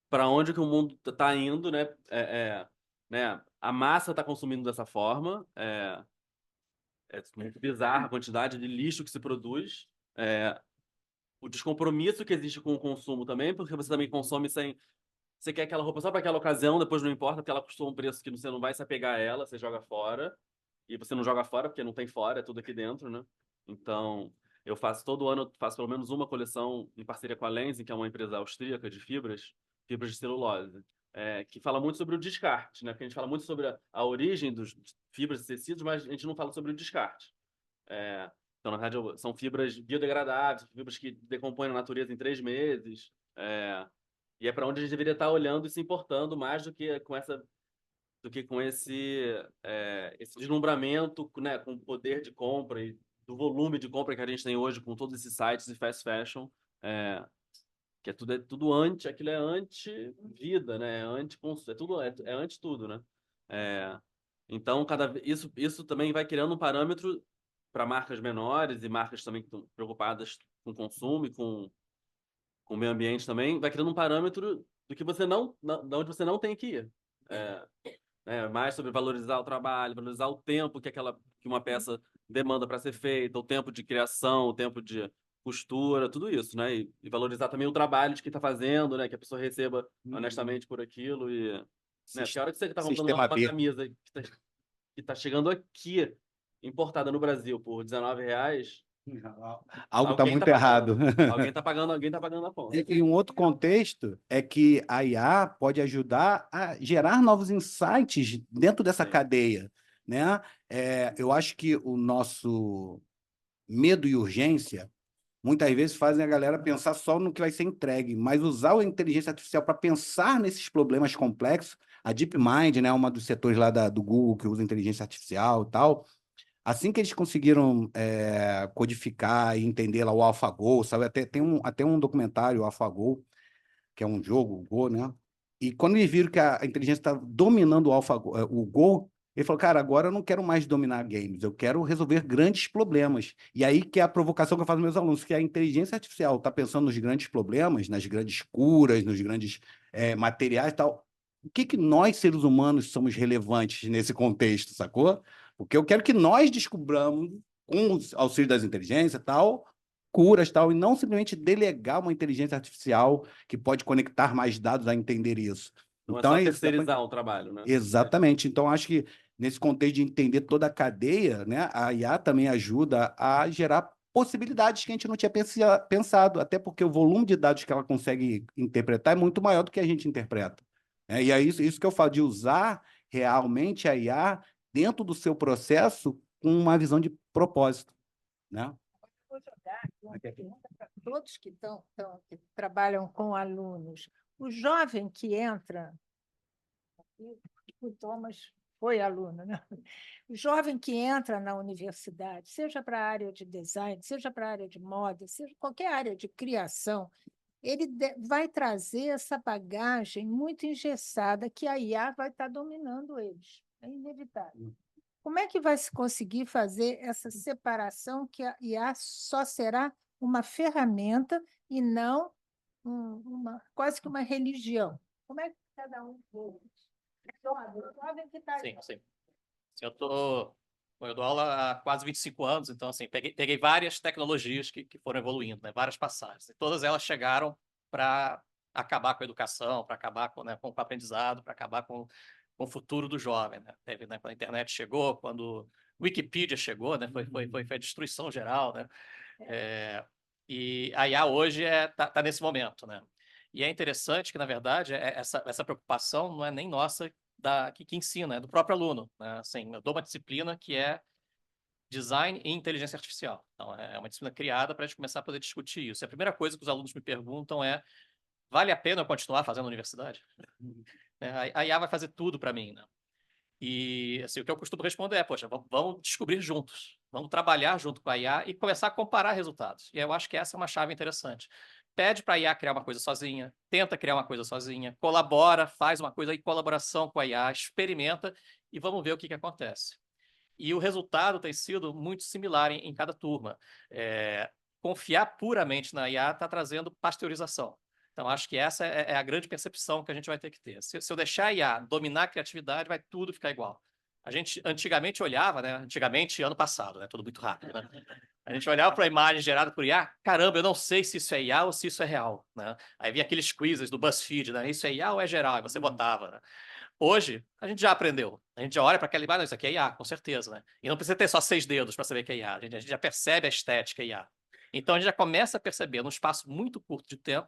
para onde que o mundo está indo, né? Né? A massa está consumindo dessa forma. É muito bizarra a quantidade de lixo que se produz. O descompromisso que existe com o consumo também, porque você também consome sem. Você quer aquela roupa só para aquela ocasião, depois não importa, porque ela custou um preço que você não vai se apegar a ela, você joga fora. E você não joga fora, porque não tem fora, é tudo aqui dentro, né? Então, eu faço todo ano, faço pelo menos uma coleção em parceria com a Lenzing, que é uma empresa austríaca de fibras de celulose, que fala muito sobre o descarte, né? Porque a gente fala muito sobre a origem dos fibras e tecidos, mas a gente não fala sobre o descarte. Então, na verdade, são fibras biodegradáveis, fibras que decompõem na natureza em 3 meses. E é para onde a gente deveria estar olhando e se importando mais do que com esse deslumbramento, né, com o poder de compra e do volume de compra que a gente tem hoje com todos esses sites de fast fashion, que é tudo aquilo é anti-vida, né? É anti-tudo, né? Então, isso também vai criando um parâmetro para marcas menores e marcas também que estão preocupadas com consumo e com o meio ambiente também, vai criando um parâmetro do que você de onde você não tem que ir. Mais sobre valorizar o trabalho, valorizar o tempo que uma peça demanda para ser feita, o tempo de criação, o tempo de costura, tudo isso, né? E valorizar também o trabalho de quem está fazendo, né? Que a pessoa receba honestamente por aquilo e, né? Porque a hora que você está comprando Sistema uma B. camisa que tá chegando aqui importada no Brasil por R$19, Algo está alguém muito tá errado. pagando. Alguém tá pagando a conta. E um outro contexto é que a IA pode ajudar a gerar novos insights dentro dessa Sim. cadeia, né? Eu acho que o nosso medo e urgência muitas vezes fazem a galera pensar só no que vai ser entregue, mas usar a inteligência artificial para pensar nesses problemas complexos. A DeepMind, né, uma dos setores lá do Google que usa inteligência artificial e tal. Assim que eles conseguiram codificar e entender lá o AlphaGo, sabe? Até um documentário, o AlphaGo, que é um jogo, o Go, né? E quando eles viram que a inteligência estava dominando o AlphaGo, o Go, ele falou, cara, agora eu não quero mais dominar games, eu quero resolver grandes problemas. E aí que é a provocação que eu faço aos meus alunos, que a inteligência artificial está pensando nos grandes problemas, nas grandes curas, nos grandes materiais e tal. O que nós, seres humanos, somos relevantes nesse contexto, sacou? Porque eu quero que nós descobramos, com o auxílio das inteligências e tal, curas tal, e não simplesmente delegar uma inteligência artificial que pode conectar mais dados a entender isso. Não Então, é só isso, terceirizar o trabalho, né? exatamente. Então, acho que nesse contexto de entender toda a cadeia, né, a IA também ajuda a gerar possibilidades que a gente não tinha pensado, até porque o volume de dados que ela consegue interpretar é muito maior do que a gente interpreta. E é isso que eu falo, de usar realmente a IA dentro do seu processo com uma visão de propósito, né? Vou jogar aqui uma pergunta para todos que trabalham com alunos. O jovem que entra, o Thomas foi aluno, né? O jovem que entra na universidade, seja para a área de design, seja para a área de moda, seja qualquer área de criação, ele vai trazer essa bagagem muito engessada que a IA vai estar dominando eles. É inevitável. Como é que vai se conseguir fazer essa separação que a IA só será uma ferramenta e não quase que uma religião? Como é que cada um vê isso? O jovem que está Sim, sim. Eu dou aula há quase 25 anos, então, assim, peguei várias tecnologias que foram evoluindo, né? Várias passagens. E todas elas chegaram para acabar com a educação, para acabar com o aprendizado, para acabar com o futuro do jovem, né? Teve, né, quando a internet chegou, quando o Wikipedia chegou, né? Foi a destruição geral, né? E a IA hoje tá nesse momento, né? E é interessante que, na verdade, essa preocupação não é nem nossa que ensina, é do próprio aluno, né? Assim, eu dou uma disciplina que é Design e Inteligência Artificial. Então, é uma disciplina criada para a gente começar a poder discutir isso. E a primeira coisa que os alunos me perguntam é: vale a pena eu continuar fazendo universidade? A IA vai fazer tudo para mim, né? E assim, o que eu costumo responder é: poxa, vamos descobrir juntos, vamos trabalhar junto com a IA e começar a comparar resultados. E eu acho que essa é uma chave interessante. Pede para a IA criar uma coisa sozinha, tenta criar uma coisa sozinha, colabora, faz uma coisa em colaboração com a IA, experimenta e vamos ver o que acontece. E o resultado tem sido muito similar em cada turma. Confiar puramente na IA está trazendo pasteurização. Então, acho que essa é a grande percepção que a gente vai ter que ter. Se eu deixar a IA dominar a criatividade, vai tudo ficar igual. A gente antigamente olhava, né? Antigamente, ano passado, né? Tudo muito rápido, né? A gente olhava para a imagem gerada por IA, caramba, eu não sei se isso é IA ou se isso é real, né? Aí vinha aqueles quizzes do BuzzFeed, né? Isso é IA ou é geral? E você botava, né? Hoje, a gente já aprendeu. A gente já olha para aquela imagem, isso aqui é IA, com certeza, né? E não precisa ter só 6 dedos para saber que é IA. A gente já percebe a estética IA. Então, a gente já começa a perceber, num espaço muito curto de tempo,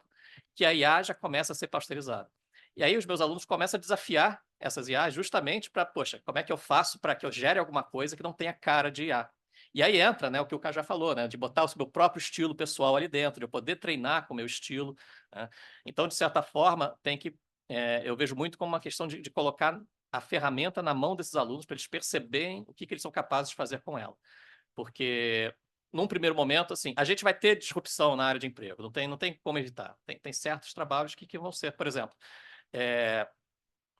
que a IA já começa a ser pasteurizada. E aí os meus alunos começam a desafiar essas IAs justamente para, poxa, como é que eu faço para que eu gere alguma coisa que não tenha cara de IA? E aí entra, né, o que o Caju já falou, né, de botar o meu próprio estilo pessoal ali dentro, de eu poder treinar com o meu estilo, né? Então, de certa forma, eu vejo muito como uma questão de colocar a ferramenta na mão desses alunos para eles perceberem o que eles são capazes de fazer com ela. Porque, num primeiro momento, assim, a gente vai ter disrupção na área de emprego, não tem como evitar. Tem certos trabalhos que vão ser, por exemplo,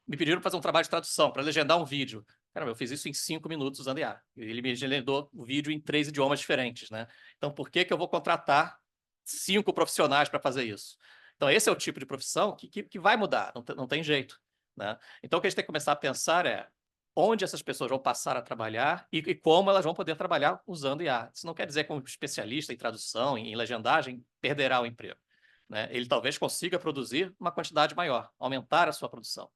me pediram para fazer um trabalho de tradução, para legendar um vídeo. Cara, eu fiz isso em 5 minutos usando IA. Ele me legendou o vídeo em 3 idiomas diferentes, né? Então, por que eu vou contratar 5 profissionais para fazer isso? Então, esse é o tipo de profissão que vai mudar, não tem jeito, né? Então, o que a gente tem que começar a pensar é onde essas pessoas vão passar a trabalhar e como elas vão poder trabalhar usando IA. Isso não quer dizer que um especialista em tradução, em legendagem, perderá o emprego, né? Ele talvez consiga produzir uma quantidade maior, aumentar a sua produção.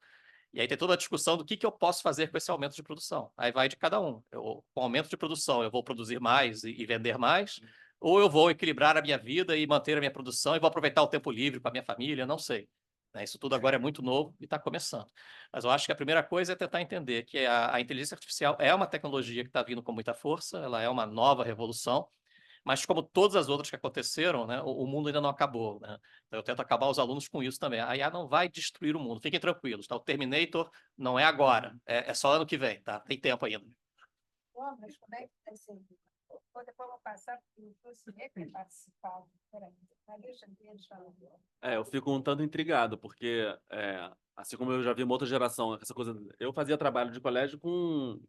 E aí tem toda a discussão do que eu posso fazer com esse aumento de produção. Aí vai de cada um. Com aumento de produção, eu vou produzir mais e vender mais, ou eu vou equilibrar a minha vida e manter a minha produção e vou aproveitar o tempo livre com a minha família, não sei. Isso tudo agora é muito novo e está começando. Mas eu acho que a primeira coisa é tentar entender que a inteligência artificial é uma tecnologia que está vindo com muita força, ela é uma nova revolução, mas como todas as outras que aconteceram, né, o mundo ainda não acabou, né? Então, eu tento acabar os alunos com isso também. A IA não vai destruir o mundo, fiquem tranquilos, tá? O Terminator não é agora, é só ano que vem, tá? Tem tempo ainda. Bom, mas como é que está sendo? Depois eu vou passar para o Lucier para participar. Deixa eles falar. Eu fico um tanto intrigado, porque, assim como eu já vi uma outra geração, essa coisa. Eu fazia trabalho de colégio com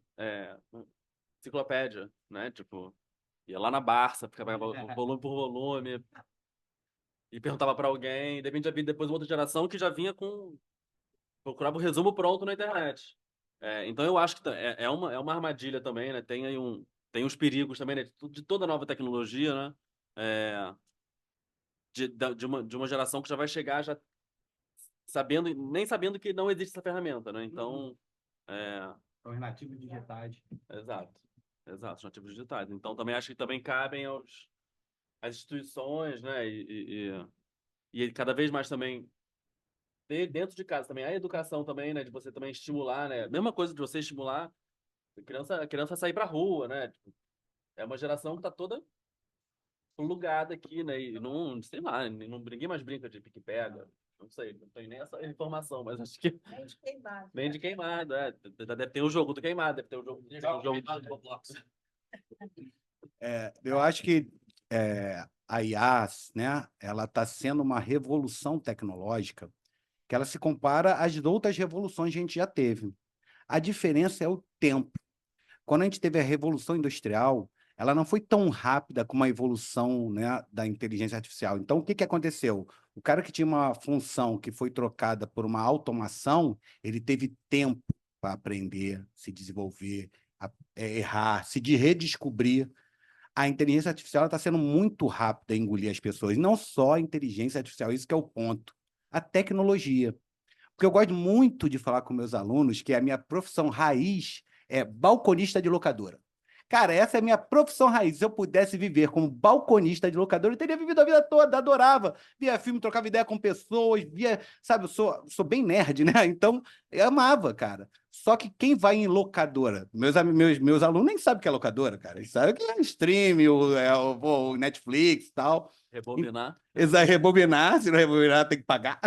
enciclopédia, né? Tipo, ia lá na Barça, ficava volume por volume, e perguntava para alguém. De repente já vi depois uma outra geração que já vinha procurava o resumo pronto na internet. Então eu acho que é uma armadilha também, né? Tem os perigos também, né? De toda nova tecnologia, né? De uma geração que já vai chegar já nem sabendo que não existe essa ferramenta, né? Então, São os nativos digitais. exato, os nativos digitais. Então, também acho que também cabem às instituições, né? E cada vez mais também ter dentro de casa também a educação também, né? De você também estimular, né? Mesma coisa de você estimular a criança a sair para rua, né? Tipo, é uma geração que está toda plugada aqui, né? E não, sei lá, ninguém mais brinca de pique-pega. Não sei, não tenho nem essa informação, mas acho que Nem de queimado. vem de queimado, é. Deve ter o jogo do queimado, deve ter o jogo do Roblox. Eu acho que a IA, né, ela está sendo uma revolução tecnológica que ela se compara às outras revoluções que a gente já teve. A diferença é o tempo. Quando a gente teve a Revolução Industrial, ela não foi tão rápida como a evolução, né, da inteligência artificial. Então, o que que aconteceu? O cara que tinha uma função que foi trocada por uma automação, ele teve tempo para aprender, se desenvolver, errar, redescobrir. A inteligência artificial está sendo muito rápida em engolir as pessoas. Não só a inteligência artificial, isso que é o ponto. A tecnologia. Porque eu gosto muito de falar com meus alunos que a minha profissão raiz é balconista de locadora. Cara, essa é a minha profissão raiz. Se eu pudesse viver como balconista de locadora, eu teria vivido a vida toda, adorava. Via filme, trocava ideia com pessoas, sabe, eu sou bem nerd, né? Então, eu amava, cara. Só que quem vai em locadora? Meus alunos nem sabem o que é locadora, cara. Eles sabem o que é stream, o Netflix e tal. Rebobinar. Rebobinar, se não rebobinar, tem que pagar.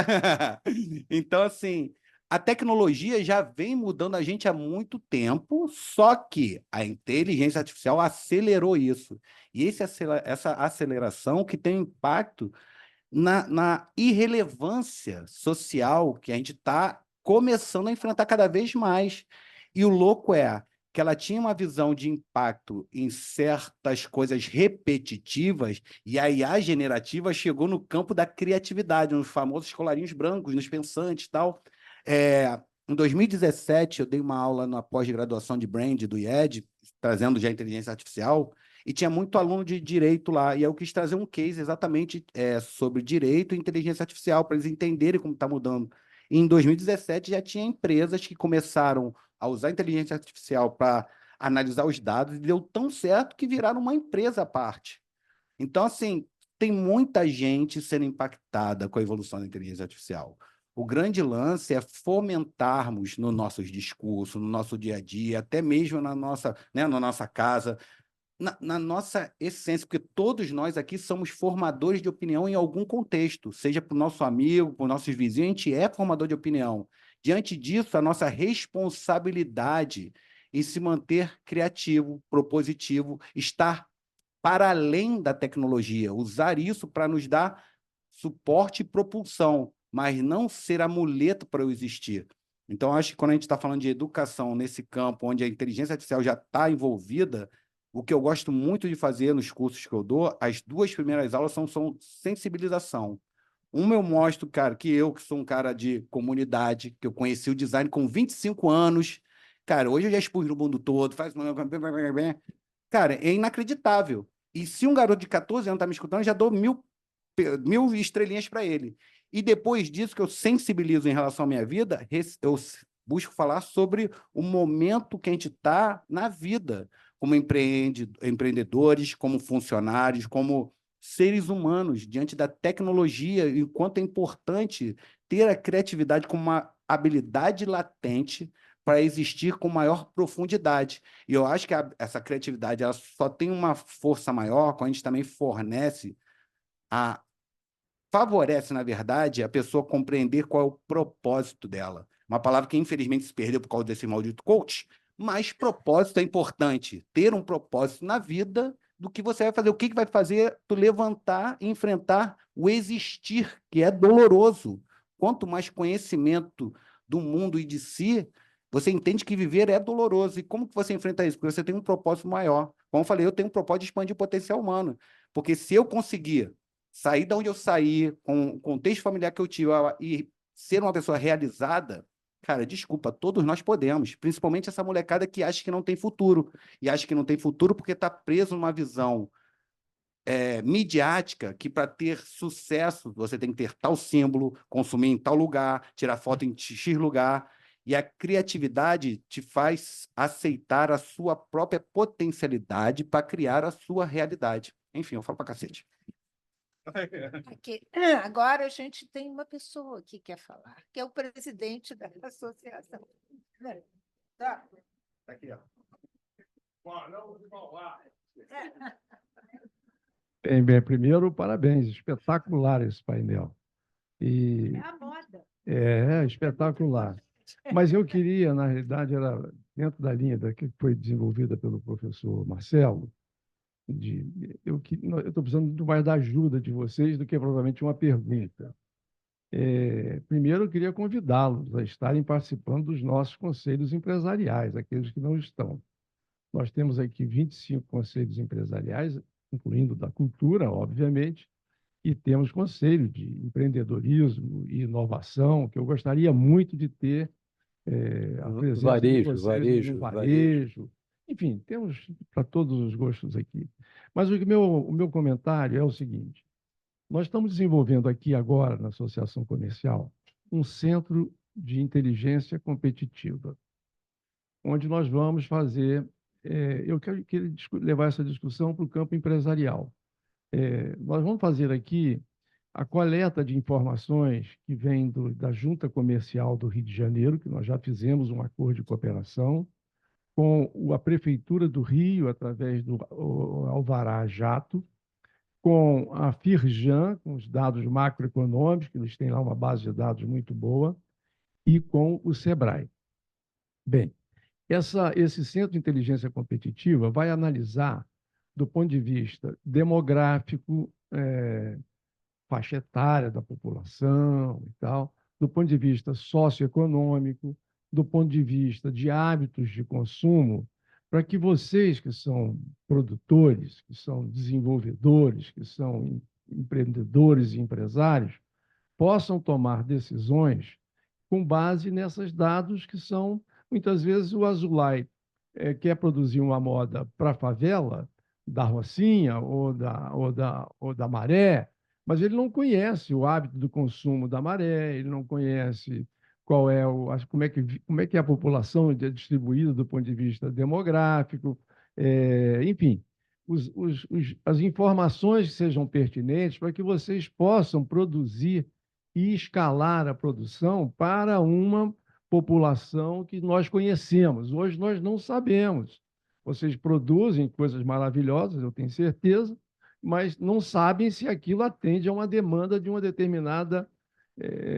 Então, assim, a tecnologia já vem mudando a gente há muito tempo, só que a inteligência artificial acelerou isso. E essa aceleração que tem impacto na irrelevância social que a gente está começando a enfrentar cada vez mais. E o louco é que ela tinha uma visão de impacto em certas coisas repetitivas, e a IA generativa chegou no campo da criatividade, nos famosos colarinhos brancos, nos pensantes e tal. Em 2017, eu dei uma aula na pós-graduação de Brand do IED, trazendo já inteligência artificial, e tinha muito aluno de direito lá, e eu quis trazer um case exatamente sobre direito e inteligência artificial, para eles entenderem como está mudando. E em 2017 já tinha empresas que começaram a usar a inteligência artificial para analisar os dados, e deu tão certo que viraram uma empresa à parte. Então, assim, tem muita gente sendo impactada com a evolução da inteligência artificial. O grande lance é fomentarmos nos nossos discursos, no nosso dia a dia, até mesmo na nossa casa, na nossa essência, porque todos nós aqui somos formadores de opinião em algum contexto, seja para o nosso amigo, para os nossos vizinhos, a gente é formador de opinião. Diante disso, a nossa responsabilidade em se manter criativo, propositivo, estar para além da tecnologia, usar isso para nos dar suporte e propulsão, mas não ser amuleto para eu existir. Então, acho que quando a gente está falando de educação nesse campo, onde a inteligência artificial já está envolvida, o que eu gosto muito de fazer nos cursos que eu dou, as duas primeiras aulas são sensibilização. Uma eu mostro, cara, que sou um cara de comunidade, que eu conheci o design com 25 anos, cara, hoje eu já expus no mundo todo, cara, é inacreditável. E se um garoto de 14 anos está me escutando, eu já dou mil estrelinhas para ele. E depois disso, que eu sensibilizo em relação à minha vida, eu busco falar sobre o momento que a gente está na vida, como empreendedores, como funcionários, como seres humanos, diante da tecnologia, e o quanto é importante ter a criatividade como uma habilidade latente para existir com maior profundidade. E eu acho que essa criatividade ela só tem uma força maior quando a gente também favorece, na verdade, a pessoa compreender qual é o propósito dela. Uma palavra que, infelizmente, se perdeu por causa desse maldito coach, mas propósito é importante. Ter um propósito na vida do que você vai fazer. O que vai fazer tu levantar e enfrentar o existir, que é doloroso. Quanto mais conhecimento do mundo e de si, você entende que viver é doloroso. E como que você enfrenta isso? Porque você tem um propósito maior. Como eu falei, eu tenho um propósito de expandir o potencial humano. Porque se eu conseguir sair de onde eu saí, com o contexto familiar que eu tive, e ser uma pessoa realizada, cara, desculpa, todos nós podemos, principalmente essa molecada que acha que não tem futuro, e acha que não tem futuro porque está preso numa visão midiática, que para ter sucesso você tem que ter tal símbolo, consumir em tal lugar, tirar foto em X lugar, e a criatividade te faz aceitar a sua própria potencialidade para criar a sua realidade. Enfim, eu falo para cacete. Aqui. Agora a gente tem uma pessoa que quer falar, que é o presidente da associação. Tá. Aqui, ó. Bem, primeiro, parabéns, espetacular esse painel. É a moda. Espetacular. Mas eu queria, na realidade, era dentro da linha que foi desenvolvida pelo professor Marcelo, eu estou precisando muito mais da ajuda de vocês do que provavelmente uma pergunta. Primeiro, eu queria convidá-los a estarem participando dos nossos conselhos empresariais, aqueles que não estão. Nós temos aqui 25 conselhos empresariais, incluindo da cultura, obviamente, e temos conselho de empreendedorismo e inovação, que eu gostaria muito de ter a presença de vocês no varejo. Enfim, temos para todos os gostos aqui. Mas o meu comentário é o seguinte: nós estamos desenvolvendo aqui agora, na Associação Comercial, um centro de inteligência competitiva, onde nós vamos fazer. Eu quero levar essa discussão para o campo empresarial. Nós vamos fazer aqui a coleta de informações que vem da Junta Comercial do Rio de Janeiro, que nós já fizemos um acordo de cooperação, com a Prefeitura do Rio, através do Alvará Jato, com a Firjan, com os dados macroeconômicos, que eles têm lá uma base de dados muito boa, e com o SEBRAE. Bem, esse Centro de Inteligência Competitiva vai analisar, do ponto de vista demográfico, faixa etária da população e tal, do ponto de vista socioeconômico, do ponto de vista de hábitos de consumo, para que vocês que são produtores, que são desenvolvedores, que são empreendedores e empresários, possam tomar decisões com base nesses dados que são, muitas vezes, o Azulay quer produzir uma moda para a favela, da Rocinha ou da Maré, mas ele não conhece o hábito do consumo da Maré, ele não conhece como é que a população é distribuída do ponto de vista demográfico, enfim, as informações que sejam pertinentes para que vocês possam produzir e escalar a produção para uma população que nós conhecemos. Hoje nós não sabemos. Vocês produzem coisas maravilhosas, eu tenho certeza, mas não sabem se aquilo atende a uma demanda de uma determinada.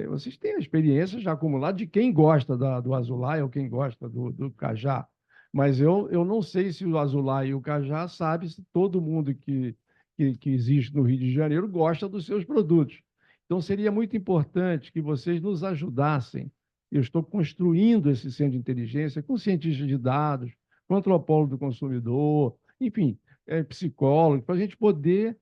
Vocês têm a experiência já acumulada de quem gosta do Azulay ou quem gosta do Cajá, mas eu não sei se o Azulay e o Cajá sabe se todo mundo que existe no Rio de Janeiro gosta dos seus produtos. Então, seria muito importante que vocês nos ajudassem. Eu estou construindo esse centro de inteligência com cientistas de dados, com antropólogo do consumidor, enfim, psicólogo, para a gente poder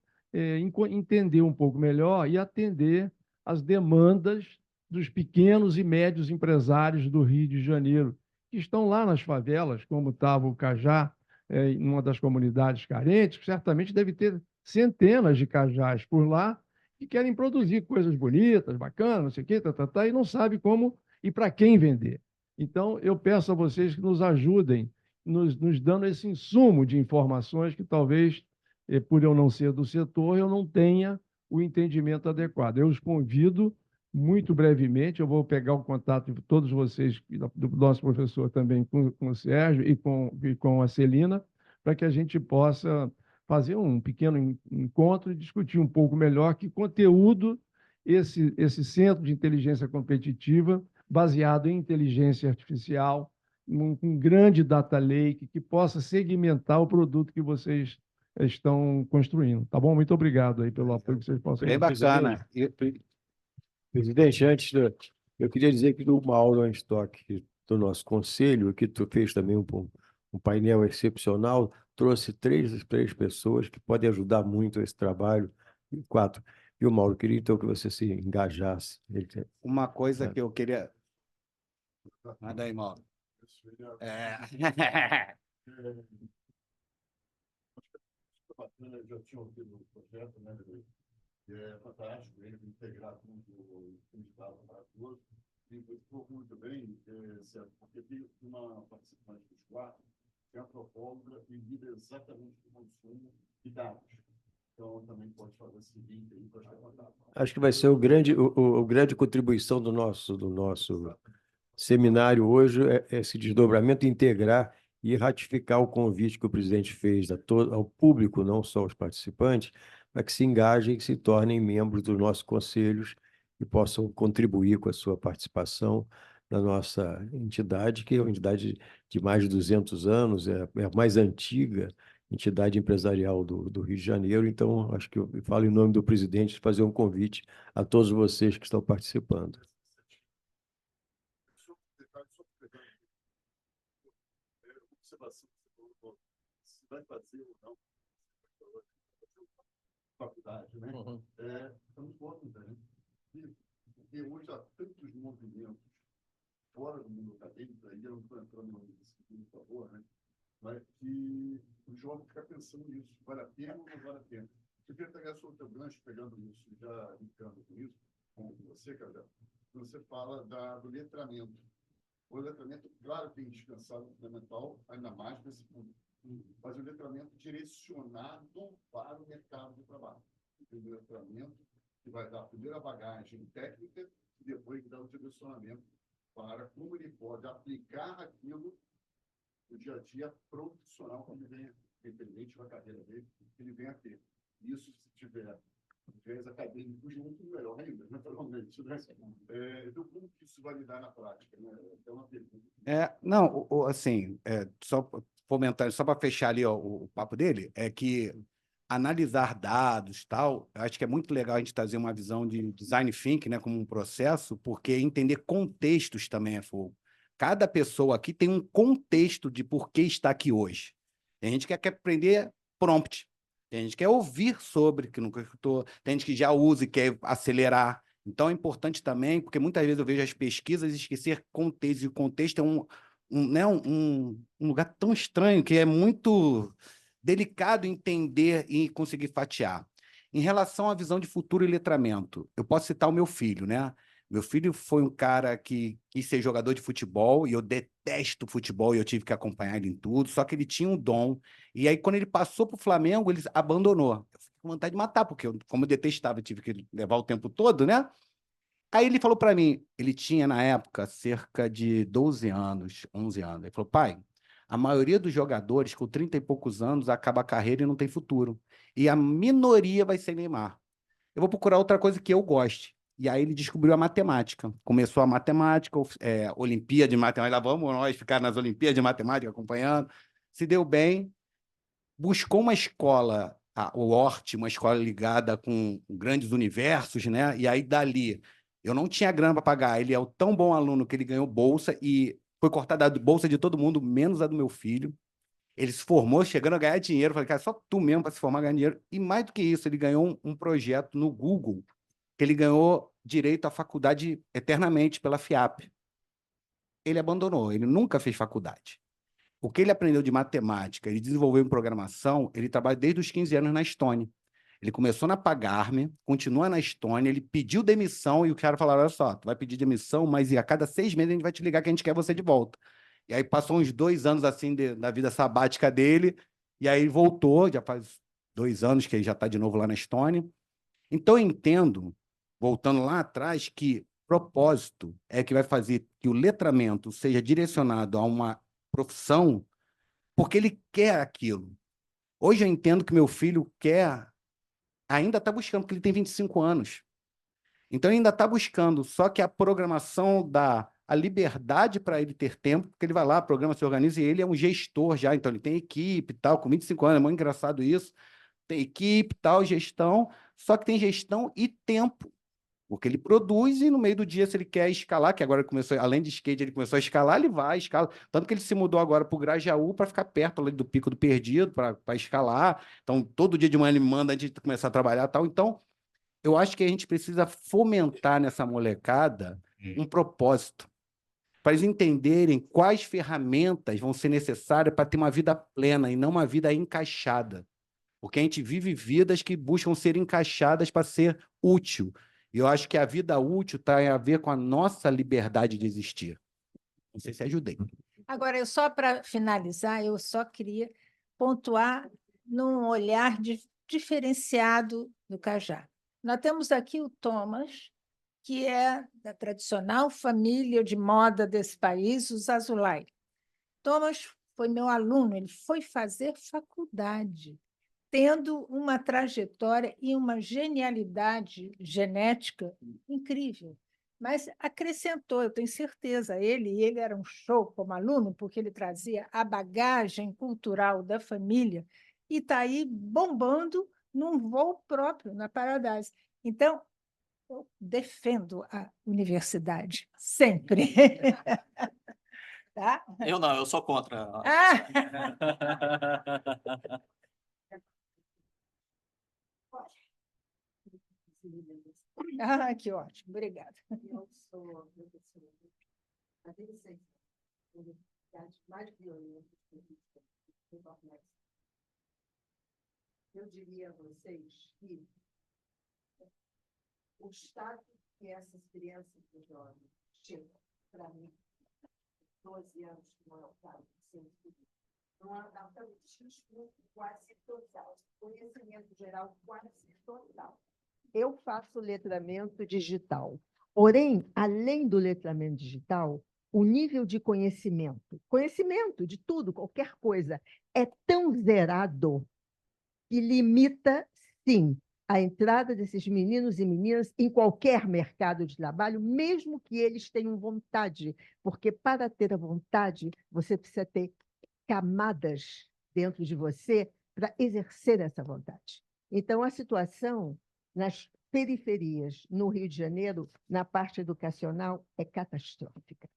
entender um pouco melhor e atender às demandas dos pequenos e médios empresários do Rio de Janeiro, que estão lá nas favelas, como estava o Cajá, em uma das comunidades carentes, que certamente deve ter centenas de cajás por lá, que querem produzir coisas bonitas, bacanas, não sei o quê, e não sabem como e para quem vender. Então, eu peço a vocês que nos ajudem, nos dando esse insumo de informações que talvez, por eu não ser do setor, eu não tenha o entendimento adequado. Eu os convido, muito brevemente, eu vou pegar o contato de todos vocês, do nosso professor também, com o Sérgio e com a Celina, para que a gente possa fazer um pequeno encontro e discutir um pouco melhor que conteúdo esse centro de inteligência competitiva, baseado em inteligência artificial, um grande data lake que possa segmentar o produto que vocês estão construindo. Tá bom? Muito obrigado aí pelo apoio que vocês possam Bem bacana. Presidente, eu queria dizer que o Mauro Anstock, do nosso conselho, que tu fez também um painel excepcional, trouxe três pessoas que podem ajudar muito esse trabalho, 4. E o Mauro, queria então que você se engajasse. Uma coisa que eu queria... Manda aí, Mauro. Eu já tinha ouvido o projeto, né? É fantástico ele integrar tudo o Estado para todos. E ficou muito bem, certo? Porque tem uma participante dos 4, que é antropóloga e lida exatamente com o consumo de dados. Então, também pode fazer o seguinte aí, para acho que vai ser a grande contribuição do nosso seminário hoje, esse desdobramento, integrar e ratificar o convite que o presidente fez ao público, não só aos participantes, para que se engajem e que se tornem membros dos nossos conselhos e possam contribuir com a sua participação na nossa entidade, que é uma entidade de mais de 200 anos, é a mais antiga entidade empresarial do Rio de Janeiro. Então, acho que eu falo em nome do presidente, fazer um convite a todos vocês que estão participando. Observação que você colocou, se vai fazer ou não faculdade, né? Estamos contra, né? Porque hoje há tantos movimentos fora do mundo acadêmico, aí eu não estou entrando nesse por favor, né? Mas que o jovem fica pensando nisso, vale a pena ou não vale a pena? Eu queria pegar sobre o teu gancho, pegando isso, já brincando com isso, com você, Gabriel, você fala do letramento. O letramento, claro, tem indispensado fundamental, ainda mais nesse ponto, mas o letramento direcionado para o mercado de trabalho. O letramento que vai dar primeiro a bagagem técnica e depois dar o direcionamento para como ele pode aplicar aquilo no dia a dia profissional que ele venha, independente da carreira dele, que ele venha a ter. Isso, se tiver viés acadêmico junto, melhor ainda, naturalmente. Né? Então, como que isso vai lidar na prática? Né? É uma pergunta. Não, assim, só fomentar, só para fechar ali ó, o papo dele, é que analisar dados, tal, eu acho que é muito legal a gente trazer uma visão de design thinking, né, como um processo, porque entender contextos também é fogo. Cada pessoa aqui tem um contexto de por que está aqui hoje. Tem gente que quer aprender prompt, tem gente que quer ouvir sobre, que nunca escutou, tem gente que já usa e quer acelerar. Então, é importante também, porque muitas vezes eu vejo as pesquisas e esquecer contexto, e o contexto é um lugar tão estranho que é muito delicado entender e conseguir fatiar. Em relação à visão de futuro e letramento, eu posso citar o meu filho, né? Meu filho foi um cara que quis ser jogador de futebol, e eu detesto futebol, e eu tive que acompanhar ele em tudo, só que ele tinha um dom. E aí, quando ele passou para o Flamengo, ele abandonou. Eu fiquei com vontade de matar, porque eu, como eu detestava, eu tive que levar o tempo todo, né? Aí ele falou para mim, ele tinha na época cerca de 12 anos, 11 anos. Ele falou, pai, a maioria dos jogadores com 30 e poucos anos acaba a carreira e não tem futuro. E a minoria vai ser Neymar. Eu vou procurar outra coisa que eu goste. E aí ele descobriu a matemática. Começou a matemática, Olimpíada de Matemática, lá vamos nós ficar nas Olimpíadas de Matemática acompanhando. Se deu bem, buscou uma escola, o Hort, uma escola ligada com grandes universos, né? E aí dali, eu não tinha grana para pagar. Ele é o tão bom aluno que ele ganhou bolsa e foi cortada a bolsa de todo mundo, menos a do meu filho. Ele se formou, chegando a ganhar dinheiro. Falei, cara, só tu mesmo para se formar ganhar dinheiro. E mais do que isso, ele ganhou um projeto no Google, que ele ganhou direito à faculdade eternamente pela FIAP. Ele abandonou, ele nunca fez faculdade. O que ele aprendeu de matemática, ele desenvolveu em programação, ele trabalha desde os 15 anos na Estônia. Ele começou na Pagar-me, continua na Estônia, ele pediu demissão e o cara falou, olha só, tu vai pedir demissão, mas a cada 6 meses a gente vai te ligar que a gente quer você de volta. E aí passou uns 2 anos assim da vida sabática dele, e aí ele voltou, já faz 2 anos que ele já está de novo lá na Estônia. Então eu entendo, voltando lá atrás, que propósito é que vai fazer que o letramento seja direcionado a uma profissão porque ele quer aquilo. Hoje eu entendo que meu filho quer, ainda está buscando, porque ele tem 25 anos. Então ele ainda está buscando, só que a programação dá a liberdade para ele ter tempo, porque ele vai lá, programa, se organiza, e ele é um gestor já, então ele tem equipe e tal, com 25 anos, é muito engraçado isso, tem equipe, tal, gestão, só que tem gestão e tempo. Porque ele produz e no meio do dia, se ele quer escalar, que agora ele começou, além de skate, ele começou a escalar, ele vai, escala. Tanto que ele se mudou agora para o Grajaú para ficar perto ali do Pico do Perdido, para escalar. Então, todo dia de manhã ele me manda antes de começar a trabalhar e tal. Então, eu acho que a gente precisa fomentar nessa molecada um propósito, para eles entenderem quais ferramentas vão ser necessárias para ter uma vida plena e não uma vida encaixada. Porque a gente vive vidas que buscam ser encaixadas para ser útil. E eu acho que a vida útil tem a ver com a nossa liberdade de existir. Não sei se ajudei. Agora, só para finalizar, eu só queria pontuar num olhar diferenciado do Cajá. Nós temos aqui o Thomas, que é da tradicional família de moda desse país, os Azulay. Thomas foi meu aluno, ele foi fazer faculdade. tendo uma trajetória e uma genialidade genética incrível. Mas acrescentou, eu tenho certeza, ele era um show como aluno, porque ele trazia a bagagem cultural da família e está aí bombando num voo próprio, na Paradise. Então, eu defendo a universidade, sempre. Tá? Eu não, eu sou contra. Ah! Ah, que ótimo, obrigada. Eu sou professora da adolescência, universidade mais violenta que existe no Nordeste. Eu diria a vocês que o estado que essas crianças e jovens chegam, para mim, 12 anos, que não é o caso, não adapta o discurso quase total, conhecimento geral quase total. Eu faço letramento digital. Porém, além do letramento digital, o nível de conhecimento de tudo, qualquer coisa, é tão zerado que limita, sim, a entrada desses meninos e meninas em qualquer mercado de trabalho, mesmo que eles tenham vontade, porque para ter a vontade, você precisa ter camadas dentro de você para exercer essa vontade. Então, a situação nas periferias, no Rio de Janeiro, na parte educacional, é catastrófica.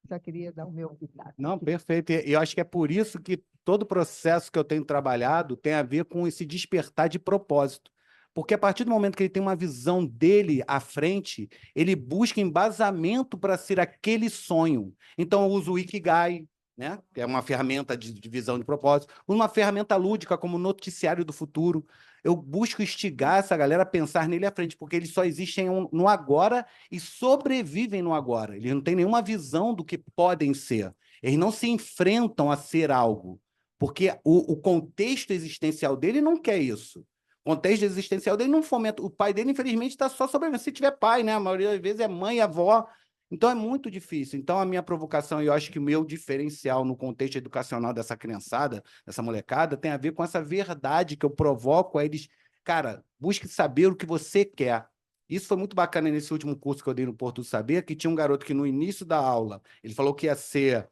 Só queria dar o meu pitaco. Não, perfeito. E eu acho que é por isso que todo o processo que eu tenho trabalhado tem a ver com esse despertar de propósito. Porque a partir do momento que ele tem uma visão dele à frente, ele busca embasamento para ser aquele sonho. Então, eu uso o Ikigai, né? Que é uma ferramenta de visão de propósito, uma ferramenta lúdica como o Noticiário do Futuro. Eu busco instigar essa galera a pensar nele à frente, porque eles só existem no agora e sobrevivem no agora. Eles não têm nenhuma visão do que podem ser. Eles não se enfrentam a ser algo, porque o contexto existencial dele não quer isso. O contexto existencial dele não fomenta. O pai dele, infelizmente, está só sobrevivendo. Se tiver pai, né? A maioria das vezes é mãe e avó. Então, é muito difícil. Então, a minha provocação, e eu acho que o meu diferencial no contexto educacional dessa criançada, dessa molecada, tem a ver com essa verdade que eu provoco a eles. Cara, busque saber o que você quer. Isso foi muito bacana nesse último curso que eu dei no Porto do Saber, que tinha um garoto que no início da aula, ele falou que ia ser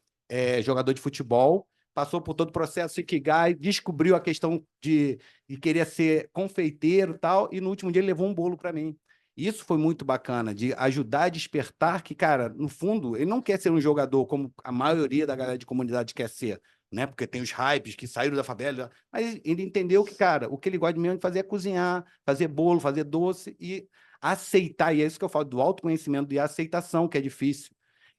jogador de futebol, passou por todo o processo Ikigai, descobriu a questão de querer ser confeiteiro e tal, e no último dia ele levou um bolo para mim. Isso foi muito bacana, de ajudar a despertar que, cara, no fundo, ele não quer ser um jogador como a maioria da galera de comunidade quer ser, né? Porque tem os hypes que saíram da favela, mas ele entendeu que, cara, o que ele gosta mesmo de fazer é cozinhar, fazer bolo, fazer doce e aceitar, e é isso que eu falo do autoconhecimento e a aceitação, que é difícil.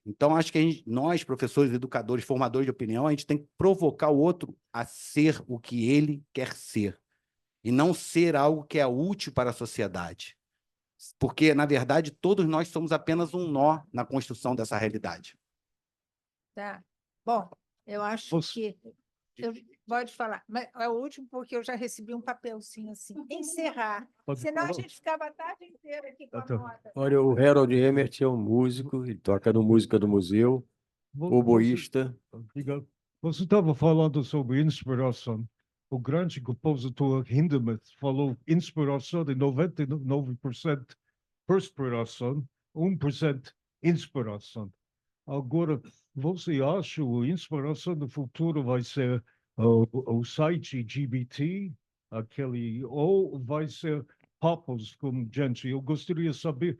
Então, acho que nós, professores, educadores, formadores de opinião, a gente tem que provocar o outro a ser o que ele quer ser, e não ser algo que é útil para a sociedade. Porque, na verdade, todos nós somos apenas um nó na construção dessa realidade. Tá. Bom, eu acho que... Pode falar, mas é o último porque eu já recebi um papelzinho assim. Encerrar. Senão a gente ficava a tarde inteira aqui com a nota. Olha, o Harold Emmert é um músico, ele toca no Música do Museu, oboísta. Você estava falando sobre inspiração. O grande compositor Hindemith falou inspiração de 99% perspiração, 1% inspiração. Agora, você acha que a inspiração do futuro vai ser o site GBT, ou vai ser papos como gente? Eu gostaria de saber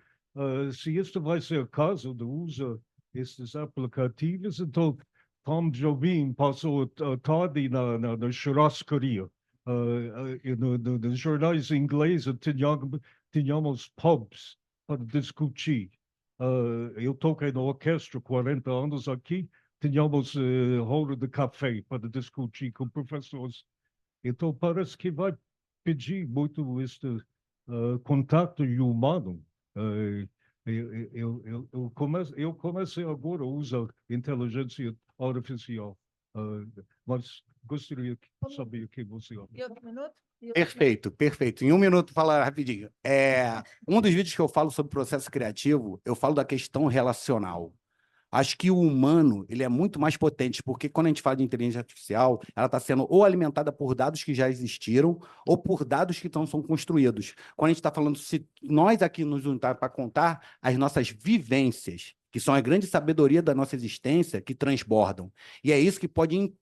se este vai ser o caso de uso destes aplicativos. Então, Tom Jobim passou a tarde na churrascaria. Nos jornais ingleses tínhamos pubs para discutir. Eu toquei na orquestra 40 anos aqui, tínhamos roda de café para discutir com professores. Então, parece que vai pedir muito este contato humano. Eu comecei agora a usar inteligência artificial, mas gostaria de saber o que você acha. E outro minuto? Perfeito, perfeito. Em um minuto, falar rapidinho. Um dos vídeos que eu falo sobre processo criativo, eu falo da questão relacional. Acho que o humano, ele é muito mais potente, porque quando a gente fala de inteligência artificial, ela está sendo ou alimentada por dados que já existiram, ou por dados que são construídos. Quando a gente está falando, se nós aqui nos juntar para contar as nossas vivências, que são a grande sabedoria da nossa existência, que transbordam. E é isso que pode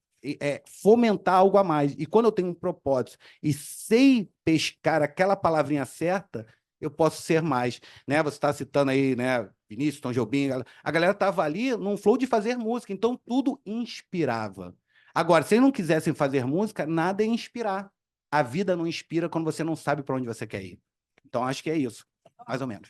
fomentar algo a mais. E quando eu tenho um propósito e sei pescar aquela palavrinha certa, eu posso ser mais, né? Você está citando aí, né, Vinícius, Tom Jobim, a galera estava ali num flow de fazer música, então tudo inspirava. Agora, se eles não quisessem fazer música, nada ia inspirar. A vida não inspira quando você não sabe para onde você quer ir. Então, acho que é isso, mais ou menos.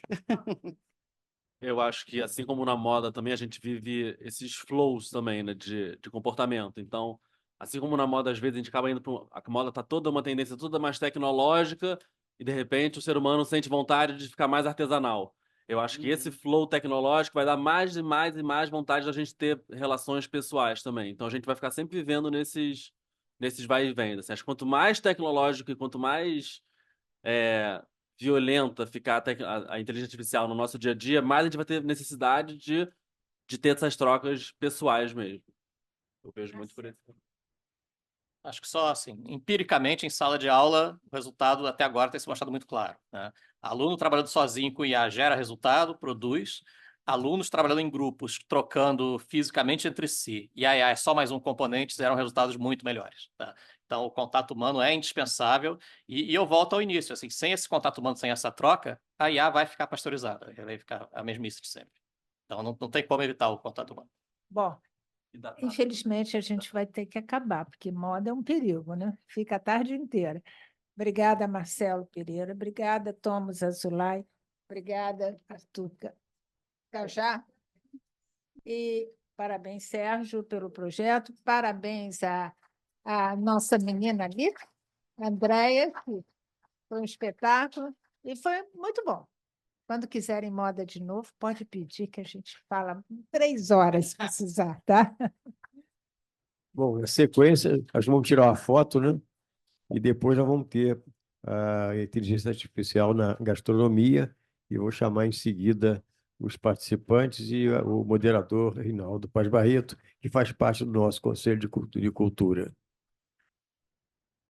Eu acho que, assim como na moda também, a gente vive esses flows também, né, de comportamento. Então, assim como na moda, às vezes, a gente acaba indo para... A moda tá toda uma tendência toda mais tecnológica e, de repente, o ser humano sente vontade de ficar mais artesanal. Eu acho que esse flow tecnológico vai dar mais e mais e mais vontade da gente ter relações pessoais também. Então, a gente vai ficar sempre vivendo nesses vai e vem. Assim. Acho que quanto mais tecnológico e quanto mais... violenta ficar a inteligência artificial no nosso dia a dia, mais a gente vai ter necessidade de ter essas trocas pessoais mesmo. Eu vejo muito por isso. Acho que só assim, empiricamente, em sala de aula, o resultado até agora tem se mostrado muito claro, né? Aluno trabalhando sozinho com IA gera resultado, produz. Alunos trabalhando em grupos, trocando fisicamente entre si, e a IA é só mais um componente, geram resultados muito melhores, tá? Então, o contato humano é indispensável, e eu volto ao início, assim, sem esse contato humano, sem essa troca, a IA vai ficar pasteurizada, ela vai ficar a mesmice de sempre. Então, não tem como evitar o contato humano. Bom, infelizmente a gente vai ter que acabar, porque moda é um perigo, né? Fica a tarde inteira. Obrigada, Marcelo Pereira. Obrigada, Thomas Azulay. Obrigada, Arthur Cajá. E parabéns, Sérgio, pelo projeto. Parabéns à nossa menina ali, Andréia, que foi um espetáculo. E foi muito bom. Quando quiserem moda de novo, pode pedir que a gente fala 3 horas se precisar, tá? Bom, na sequência, nós vamos tirar uma foto, né? E depois nós vamos ter a inteligência artificial na gastronomia e vou chamar em seguida os participantes e o moderador Reinaldo Paz Barreto, que faz parte do nosso Conselho de Cultura.